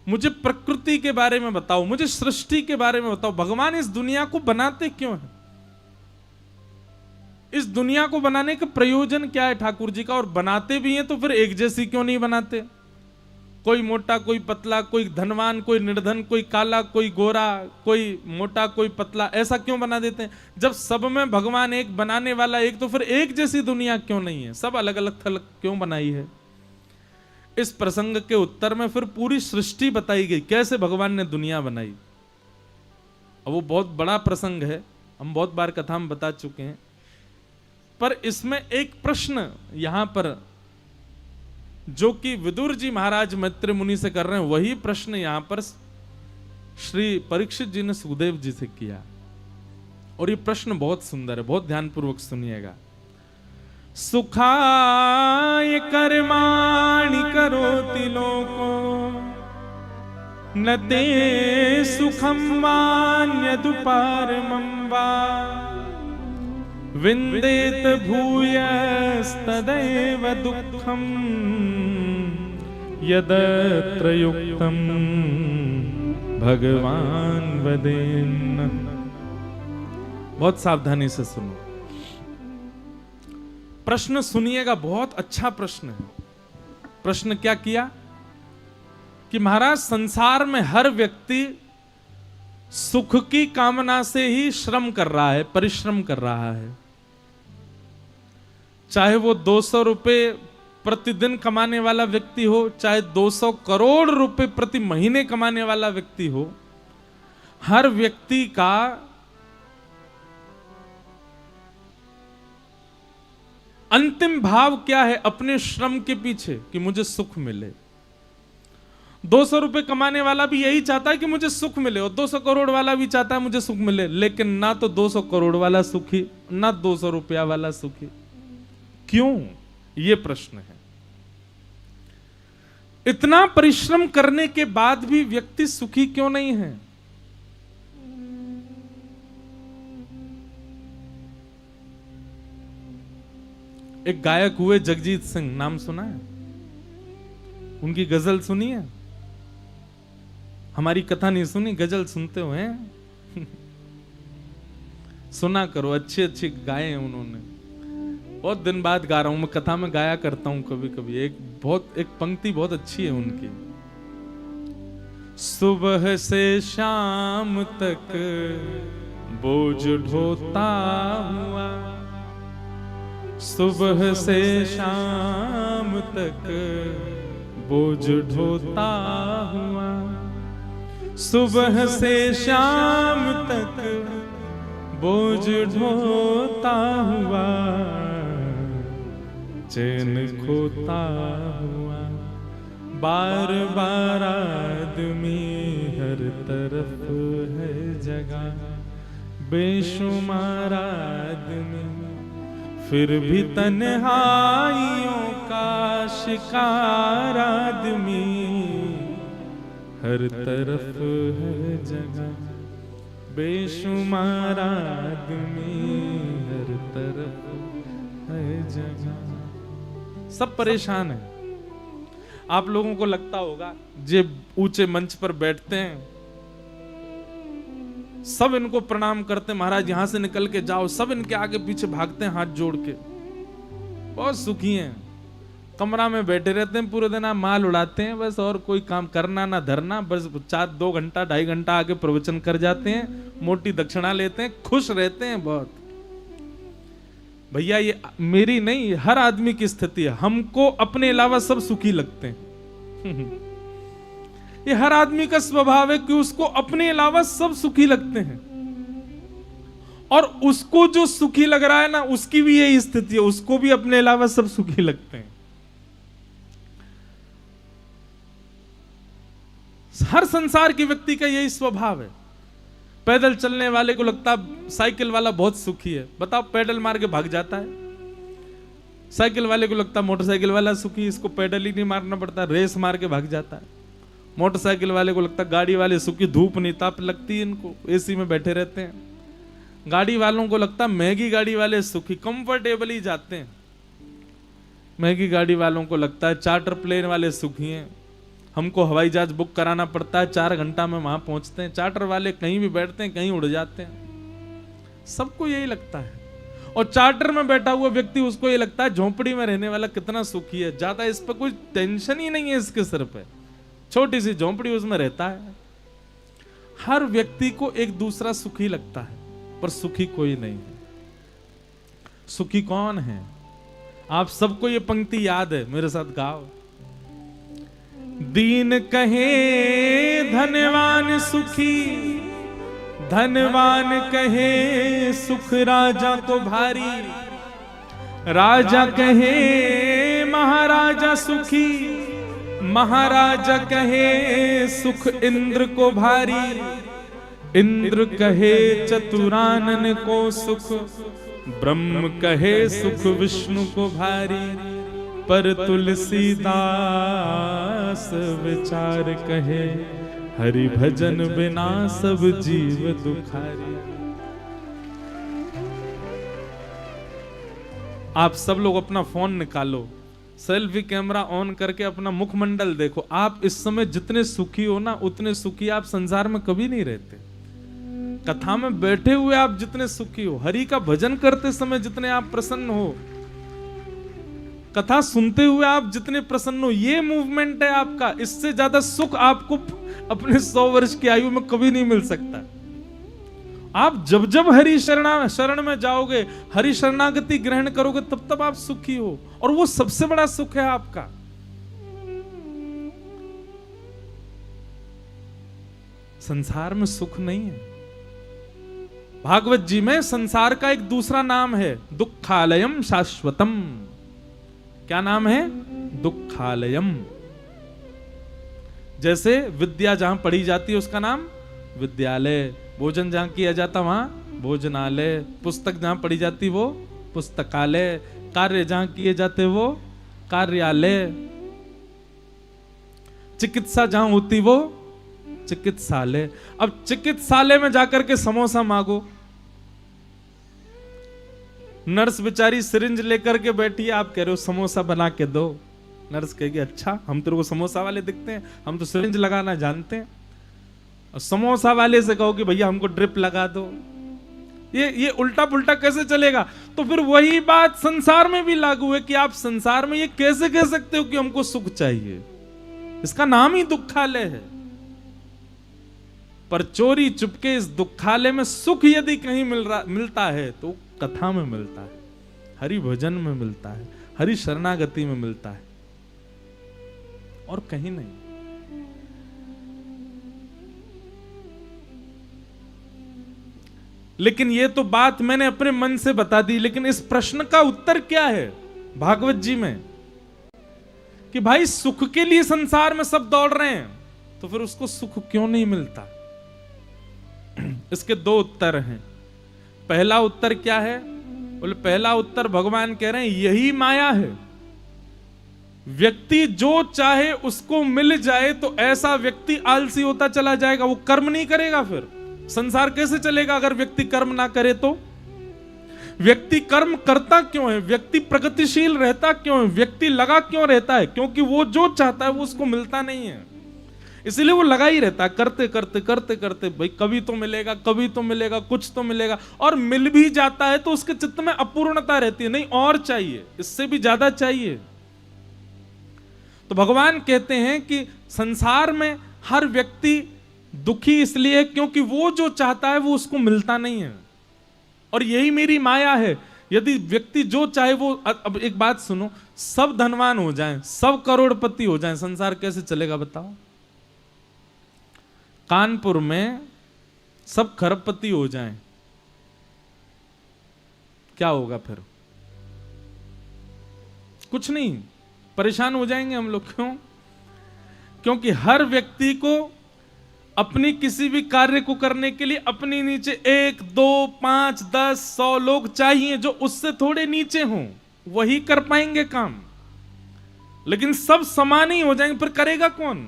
मुझे प्रकृति के बारे में बताओ, मुझे सृष्टि के बारे में बताओ, भगवान इस दुनिया को बनाते क्यों हैं, इस दुनिया को बनाने का प्रयोजन क्या है ठाकुर जी का, और बनाते भी हैं तो फिर एक जैसी क्यों नहीं बनाते, कोई मोटा कोई पतला, कोई धनवान कोई निर्धन, कोई काला कोई गोरा, कोई मोटा कोई पतला, ऐसा क्यों बना देते हैं। जब सब में भगवान एक, बनाने वाला एक, तो फिर एक जैसी दुनिया क्यों नहीं है, सब अलग अलग थल क्यों बनाई है। इस प्रसंग के उत्तर में फिर पूरी सृष्टि बताई गई, कैसे भगवान ने दुनिया बनाई। अब वो बहुत बड़ा प्रसंग है, हम बहुत बार कथा में बता चुके हैं, पर इसमें एक प्रश्न यहां पर जो कि विदुर जी महाराज मैत्री मुनि से कर रहे हैं, वही प्रश्न यहां पर श्री परीक्षित जी ने सुखदेव जी से किया, और ये प्रश्न बहुत सुंदर है, बहुत ध्यानपूर्वक सुनिएगा। सुखाय कर्माणि करोति लोको न ते सुखं वान्यदुपारमं वा विन्देत भूयस्तदैव दुःखं यदत्र युक्तं भगवान वदेन्न। बहुत सावधानी से सुनो, प्रश्न सुनिएगा, बहुत अच्छा प्रश्न है। प्रश्न क्या किया कि महाराज संसार में हर व्यक्ति सुख की कामना से ही श्रम कर रहा है, परिश्रम कर रहा है, चाहे वो 200 रुपए प्रतिदिन कमाने वाला व्यक्ति हो, चाहे 200 करोड़ रुपए प्रति महीने कमाने वाला व्यक्ति हो, हर व्यक्ति का अंतिम भाव क्या है अपने श्रम के पीछे, कि मुझे सुख मिले। 200 रुपए कमाने वाला भी यही चाहता है कि मुझे सुख मिले, और 200 करोड़ वाला भी चाहता है मुझे सुख मिले, लेकिन ना तो 200 करोड़ वाला सुखी, ना 200 रुपया वाला सुखी। क्यों? ये प्रश्न है। इतना परिश्रम करने के बाद भी व्यक्ति सुखी क्यों नहीं है? एक गायक हुए जगजीत सिंह, नाम सुना है? उनकी गजल सुनी है? हमारी कथा नहीं सुनी, गजल सुनते हुए सुना करो, अच्छे अच्छे गाए हैं उन्होंने। बहुत दिन बाद गा रहा हूं मैं, कथा में गाया करता हूं कभी कभी। एक पंक्ति बहुत अच्छी है उनकी। सुबह से शाम तक बोझ ढोता हुआ, सुबह से शाम तक बोझ ढोता हुआ, सुबह से शाम तक बोझ ढोता हुआ, चैन खोता हुआ, बार बार आदमी हर तरफ है जगह, बेशुमार आदमी फिर भी तन्हाइयों का शिकार आदमी, हर तरफ हर जगह बेशुमार आदमी, हर तरफ हर जगह। सब परेशान है। आप लोगों को लगता होगा जे ऊंचे मंच पर बैठते हैं, सब इनको प्रणाम करते हैं, महाराज यहां से निकल के जाओ, सब इनके आगे पीछे भागते हैं हाथ जोड़ के, बहुत सुखी हैं। कमरा में बैठे रहते हैं पूरे दिन, आप माल उड़ाते हैं बस, और कोई काम करना ना धरना, बस 2 घंटा 2.5 घंटा आगे प्रवचन कर जाते हैं, मोटी दक्षिणा लेते हैं, खुश रहते हैं बहुत। भैया ये मेरी नहीं, हर आदमी की स्थिति है। हमको अपने अलावा सब सुखी लगते हैं। ये हर आदमी का स्वभाव है कि उसको अपने अलावा सब सुखी लगते हैं, और उसको जो सुखी लग रहा है ना, उसकी भी यही स्थिति है, उसको भी अपने अलावा सब सुखी लगते हैं। हर संसार के व्यक्ति का यही स्वभाव है। पैदल चलने वाले को लगता है साइकिल वाला बहुत सुखी है, बताओ पैडल मार के भाग जाता है। साइकिल वाले को लगता है मोटरसाइकिल वाला सुखी, इसको पैडल ही नहीं मारना पड़ता, रेस मार के भाग जाता है। मोटरसाइकिल वाले को लगता है गाड़ी वाले सुखी, धूप नहीं ताप लगती है इनको, एसी में बैठे रहते हैं। गाड़ी वालों को लगता है महंगी गाड़ी वाले सुखी, कंफर्टेबल ही जाते हैं। महंगी गाड़ी वालों को लगता है चार्टर प्लेन वाले सुखी हैं, हमको हवाई जहाज बुक कराना पड़ता है, 4 घंटा में वहां पहुंचते हैं। चार्टर वाले कहीं भी बैठते हैं, कहीं उड़ जाते हैं। सबको यही लगता है। और चार्टर में बैठा हुआ व्यक्ति, उसको ये लगता है झोंपड़ी में रहने वाला कितना सुखी है, ज्यादा इस पर कोई टेंशन ही नहीं है इसके सिर पे, छोटी सी झोंपड़ी उसमें रहता है। हर व्यक्ति को एक दूसरा सुखी लगता है, पर सुखी कोई नहीं है। सुखी कौन है? आप सबको ये पंक्ति याद है, मेरे साथ गाओ। दीन कहे धनवान सुखी, धनवान कहे सुख राजा को भारी, राजा कहे महाराजा सुखी, महाराजा कहे सुख इंद्र को भारी, इंद्र कहे चतुरानन को सुख, ब्रह्म कहे सुख विष्णु को भारी, पर तुलसीदास विचार कहे, हरि भजन बिना सब जीव दुखारी। आप सब लोग अपना फोन निकालो, सेल्फी कैमरा ऑन करके अपना मुखमंडल देखो। आप इस समय जितने सुखी हो ना, उतने सुखी आप संसार में कभी नहीं रहते। कथा में बैठे हुए आप जितने सुखी हो, हरि का भजन करते समय जितने आप प्रसन्न हो, कथा सुनते हुए आप जितने प्रसन्न हो, ये मूवमेंट है आपका। इससे ज्यादा सुख आपको अपने 100 वर्ष की आयु में कभी नहीं मिल सकता। आप जब जब हरि शरण में जाओगे, हरि शरणागति ग्रहण करोगे, तब तब आप सुखी हो, और वो सबसे बड़ा सुख है आपका। संसार में सुख नहीं है। भागवत जी में संसार का एक दूसरा नाम है, दुखालयम शाश्वतम। क्या नाम है? दुखालयम। जैसे विद्या जहां पढ़ी जाती है उसका नाम विद्यालय, भोजन जहां किया जाता वहां भोजनालय, पुस्तक जहां पढ़ी जाती वो पुस्तकालय, कार्य जहां किए जाते वो कार्यालय, चिकित्सा जहां होती वो चिकित्सालय। अब चिकित्सालय में जाकर के समोसा मांगो, नर्स बेचारी सिरिंज लेकर के बैठी है, आप कह रहे हो समोसा बना के दो। नर्स कहेगी अच्छा, हम तेरे को समोसा वाले दिखते हैं, हम तो सिरिंज लगाना जानते हैं। और समोसा वाले से कहो कि भैया हमको ड्रिप लगा दो, ये उल्टा पुल्टा कैसे चलेगा? तो फिर वही बात संसार में भी लागू है कि आप संसार में ये कैसे कह सकते हो कि हमको सुख चाहिए? इसका नाम ही दुखालय है। पर चोरी चुपके इस दुखालय में सुख यदि कहीं मिलता है तो कथा में मिलता है, हरि भजन में मिलता है, हरि शरणागति में मिलता है, और कहीं नहीं। लेकिन ये तो बात मैंने अपने मन से बता दी, लेकिन इस प्रश्न का उत्तर क्या है भागवत जी में कि भाई सुख के लिए संसार में सब दौड़ रहे हैं, तो फिर उसको सुख क्यों नहीं मिलता? इसके 2 उत्तर हैं। पहला उत्तर क्या है? बोले पहला उत्तर भगवान कह रहे हैं यही माया है। व्यक्ति जो चाहे उसको मिल जाए तो ऐसा व्यक्ति आलसी होता चला जाएगा, वो कर्म नहीं करेगा। फिर संसार कैसे चलेगा अगर व्यक्ति कर्म ना करे? तो व्यक्ति कर्म करता क्यों है? व्यक्ति प्रगतिशील रहता क्यों है? व्यक्ति लगा क्यों रहता है? क्योंकि वो जो चाहता है वो उसको मिलता नहीं है, इसलिए वो लगा ही रहता है, करते करते करते करते। भाई कभी तो मिलेगा, कभी तो मिलेगा, कुछ तो मिलेगा, और मिल भी जाता है तो उसके चित्त में अपूर्णता रहती है, नहीं और चाहिए, इससे भी ज्यादा चाहिए। तो भगवान कहते हैं कि संसार में हर व्यक्ति दुखी इसलिए है क्योंकि वो जो चाहता है वो उसको मिलता नहीं है, और यही मेरी माया है। यदि व्यक्ति जो चाहे वो, अब एक बात सुनो, सब धनवान हो जाएं, सब करोड़पति हो जाएं, संसार कैसे चलेगा बताओ? कानपुर में सब खरबपति हो जाएं, क्या होगा फिर? कुछ नहीं, परेशान हो जाएंगे हम लोग। क्यों? क्योंकि हर व्यक्ति को अपनी किसी भी कार्य को करने के लिए अपने नीचे 1, 2, 5, 10, 100 लोग चाहिए जो उससे थोड़े नीचे हों, वही कर पाएंगे काम। लेकिन सब समान ही हो जाएंगे, फिर करेगा कौन?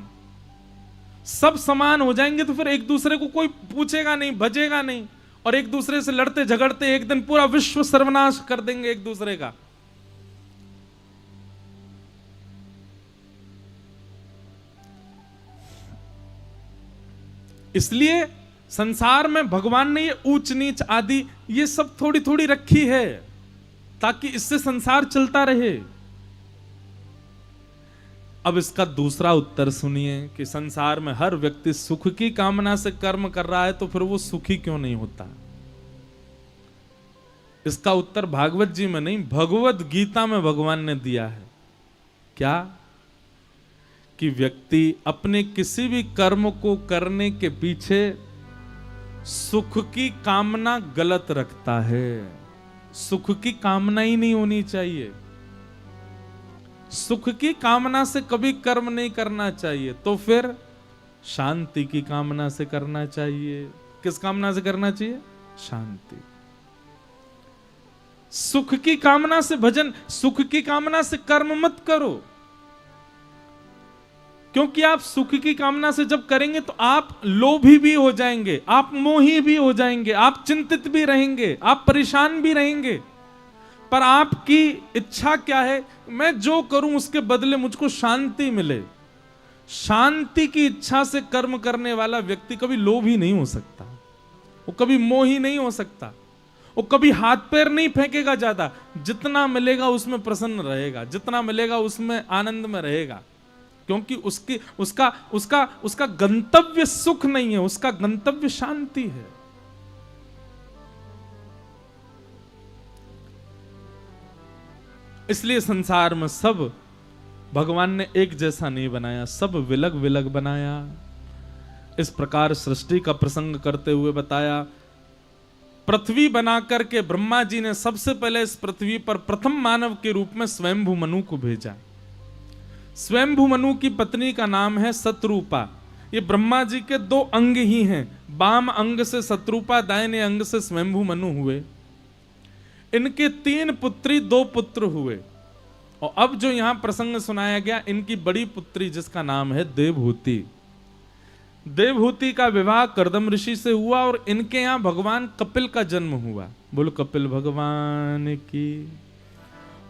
सब समान हो जाएंगे तो फिर एक दूसरे को कोई पूछेगा नहीं, भजेगा नहीं, और एक दूसरे से लड़ते झगड़ते एक दिन पूरा विश्व सर्वनाश कर देंगे एक दूसरे का। इसलिए संसार में भगवान ने ये ऊंच नीच आदि ये सब थोड़ी थोड़ी रखी है ताकि इससे संसार चलता रहे। अब इसका दूसरा उत्तर सुनिए कि संसार में हर व्यक्ति सुख की कामना से कर्म कर रहा है तो फिर वो सुखी क्यों नहीं होता? इसका उत्तर भागवत जी में नहीं, भगवत गीता में भगवान ने दिया है। क्या? कि व्यक्ति अपने किसी भी कर्म को करने के पीछे सुख की कामना गलत रखता है। सुख की कामना ही नहीं होनी चाहिए, सुख की कामना से कभी कर्म नहीं करना चाहिए, तो फिर शांति की कामना से करना चाहिए। किस कामना से करना चाहिए? शांति। सुख की कामना से भजन, सुख की कामना से कर्म मत करो, क्योंकि आप सुख की कामना से जब करेंगे तो आप लोभी भी हो जाएंगे, आप मोही भी हो जाएंगे, आप चिंतित भी रहेंगे, आप परेशान भी रहेंगे। पर आपकी इच्छा क्या है? मैं जो करूं उसके बदले मुझको शांति मिले। शांति की इच्छा से कर्म करने वाला व्यक्ति कभी लोभी नहीं हो सकता, वो कभी मोही नहीं हो सकता, वो कभी हाथ पैर नहीं फेंकेगा ज्यादा। जितना मिलेगा उसमें प्रसन्न रहेगा, जितना मिलेगा उसमें आनंद में रहेगा, क्योंकि उसका गंतव्य सुख नहीं है, उसका गंतव्य शांति है। इसलिए संसार में सब भगवान ने एक जैसा नहीं बनाया, सब विलग विलग बनाया। इस प्रकार सृष्टि का प्रसंग करते हुए बताया। पृथ्वी बना करके ब्रह्मा जी ने सबसे पहले इस पृथ्वी पर प्रथम मानव के रूप में स्वयंभू मनु को भेजा। स्वयंभू मनु की पत्नी का नाम है शत्रुपा। ये ब्रह्मा जी के दो अंग ही हैं, बाम अंग से शत्रुपा, दाहिने अंग से स्वयंभू मनु हुए। इनके 3 पुत्री 2 पुत्र हुए। और अब जो यहां प्रसंग सुनाया गया, इनकी बड़ी पुत्री जिसका नाम है देवहूति, देवहूति का विवाह कर्दम ऋषि से हुआ और इनके यहां भगवान कपिल का जन्म हुआ। बोलो कपिल भगवान की।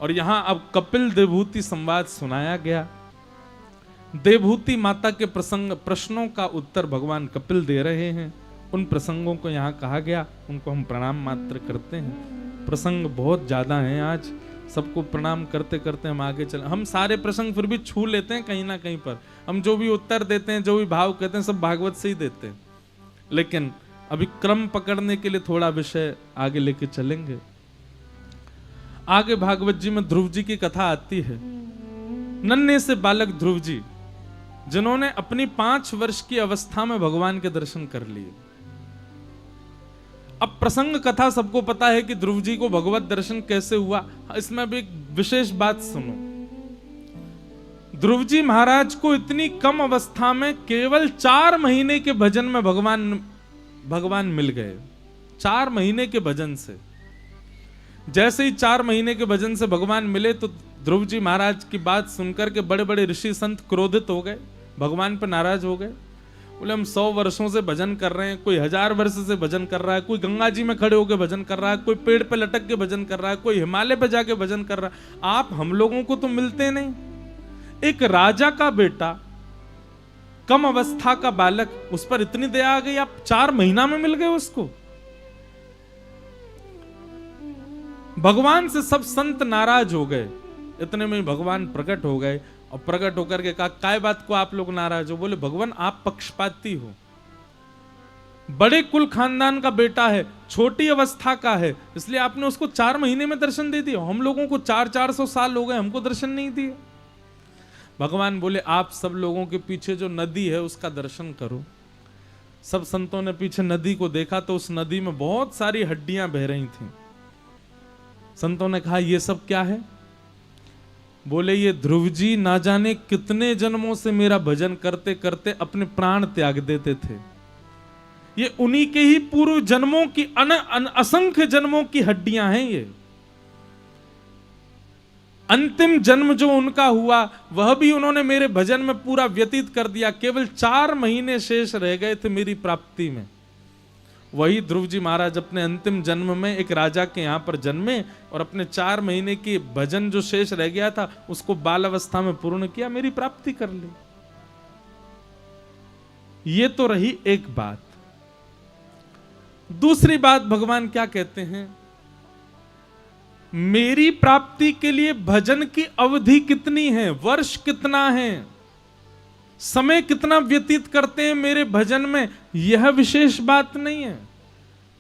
और यहां अब कपिल देवहूति संवाद सुनाया गया। देवहूति माता के प्रश्नों का उत्तर भगवान कपिल दे रहे हैं। उन प्रसंगों को यहां कहा गया, उनको हम प्रणाम मात्र करते हैं। प्रसंग बहुत ज्यादा हैं आज, सबको प्रणाम करते करते हम आगे चले। हम सारे प्रसंग फिर भी छू लेते हैं कहीं ना कहीं पर। हम जो भी उत्तर देते हैं, जो भी भाव कहते हैं, सब भागवत से ही देते हैं। लेकिन अभी क्रम पकड़ने के लिए थोड़ा विषय आगे लेके चलेंगे। आगे भागवत जी में ध्रुव जी की कथा आती है। नन्हे से बालक ध्रुव जी, जिन्होंने अपनी 5 वर्ष की अवस्था में भगवान के दर्शन कर लिए। अब प्रसंग कथा सबको पता है कि ध्रुव जी को भगवत दर्शन कैसे हुआ। इसमें भी एक विशेष बात सुनो। ध्रुव जी महाराज को इतनी कम अवस्था में केवल 4 महीने के भजन में भगवान मिल गए। 4 महीने के भजन से जैसे ही 4 महीने के भजन से भगवान मिले तो ध्रुव जी महाराज की बात सुनकर के बड़े बड़े ऋषि संत क्रोधित हो गए, भगवान पर नाराज हो गए। बोले हम 100 वर्षों से भजन कर रहे हैं, कोई 1000 वर्ष से भजन कर रहा है, कोई गंगा जी में खड़े होकर भजन कर रहा है, कोई पेड़ पे लटक के भजन कर रहा है, कोई हिमालय पे जाके भजन कर रहा है, आप हम लोगों को तो मिलते नहीं। एक राजा का बेटा, कम अवस्था का बालक, उस पर इतनी दया आ गई, आप 4 महीना में मिल गए उसको। भगवान से सब संत नाराज हो गए। इतने में भगवान प्रकट हो गए और प्रकट होकर के कहा, काय बात को आप लोग नाराज हो? बोले भगवान आप पक्षपाती हो, बड़े कुल खानदान का बेटा है, छोटी अवस्था का है, इसलिए आपने उसको 4 महीने में दर्शन दे दिया। हम लोगों को 400-400 साल हो गए, हमको दर्शन नहीं दिए। भगवान बोले आप सब लोगों के पीछे जो नदी है उसका दर्शन करो। सब संतों ने पीछे नदी को देखा तो उस नदी में बहुत सारी हड्डियां बह रही थीं। संतों ने कहा ये सब क्या है? बोले ये ध्रुव जी ना जाने कितने जन्मों से मेरा भजन करते करते अपने प्राण त्याग देते थे। ये उन्हीं के ही पूर्व जन्मों की असंख्य जन्मों की हड्डियां हैं। ये अंतिम जन्म जो उनका हुआ वह भी उन्होंने मेरे भजन में पूरा व्यतीत कर दिया। केवल 4 महीने शेष रह गए थे मेरी प्राप्ति में। वही ध्रुव जी महाराज अपने अंतिम जन्म में एक राजा के यहां पर जन्मे और अपने 4 महीने की भजन जो शेष रह गया था उसको बाल अवस्था में पूर्ण किया, मेरी प्राप्ति कर ली। ये तो रही एक बात। दूसरी बात भगवान क्या कहते हैं? मेरी प्राप्ति के लिए भजन की अवधि कितनी है, वर्ष कितना है, समय कितना व्यतीत करते हैं मेरे भजन में, यह विशेष बात नहीं है।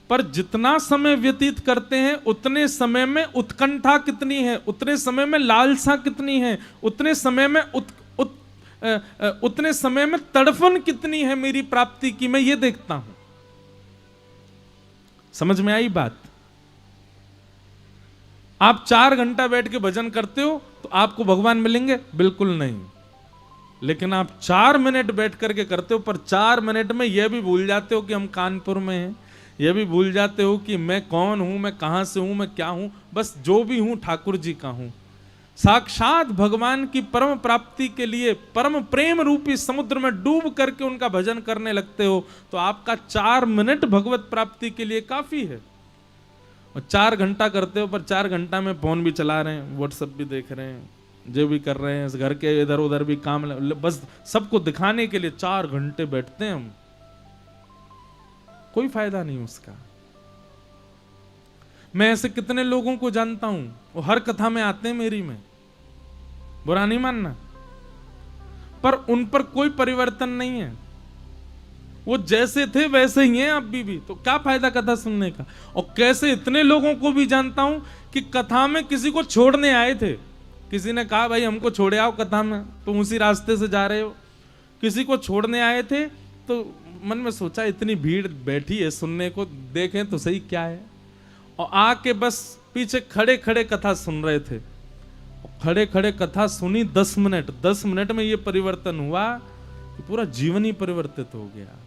पर जितना समय व्यतीत करते हैं उतने समय में उत्कंठा कितनी है, उतने समय में लालसा कितनी है, उतने समय में उतने समय में तड़फन कितनी है मेरी प्राप्ति की, मैं ये देखता हूं। समझ में आई बात? आप 4 घंटा बैठ के भजन करते हो तो आपको भगवान मिलेंगे? बिल्कुल नहीं। लेकिन आप 4 मिनट बैठ करके करते हो, पर 4 मिनट में यह भी भूल जाते हो कि हम कानपुर में हैं, यह भी भूल जाते हो कि मैं कौन हूं, मैं कहां से हूं, मैं क्या हूं, बस जो भी हूं ठाकुर जी का हूं। साक्षात भगवान की परम प्राप्ति के लिए परम प्रेम रूपी समुद्र में डूब करके उनका भजन करने लगते हो तो आपका 4 मिनट भगवत प्राप्ति के लिए काफी है। और 4 घंटा करते हो पर 4 घंटा में फोन भी चला रहे हैं, व्हाट्सएप भी देख रहे हैं, जो भी कर रहे हैं, घर के इधर उधर भी काम, बस सबको दिखाने के लिए 4 घंटे बैठते हैं हम, कोई फायदा नहीं उसका। मैं ऐसे कितने लोगों को जानता हूं, वो हर कथा में आते हैं मेरी में, बुरा नहीं मानना, पर उन पर कोई परिवर्तन नहीं है, वो जैसे थे वैसे ही हैं अभी भी, तो क्या फायदा कथा सुनने का। और कैसे इतने लोगों को भी जानता हूं कि कथा में किसी को छोड़ने आए थे, किसी ने कहा भाई हमको छोड़े आओ कथा में, तुम उसी रास्ते से जा रहे हो, किसी को छोड़ने आए थे तो मन में सोचा इतनी भीड़ बैठी है सुनने को, देखें तो सही क्या है, और आके बस पीछे खड़े खड़े कथा सुन रहे थे। खड़े खड़े कथा सुनी 10 मिनट, 10 मिनट में ये परिवर्तन हुआ कि पूरा जीवन ही परिवर्तित हो गया।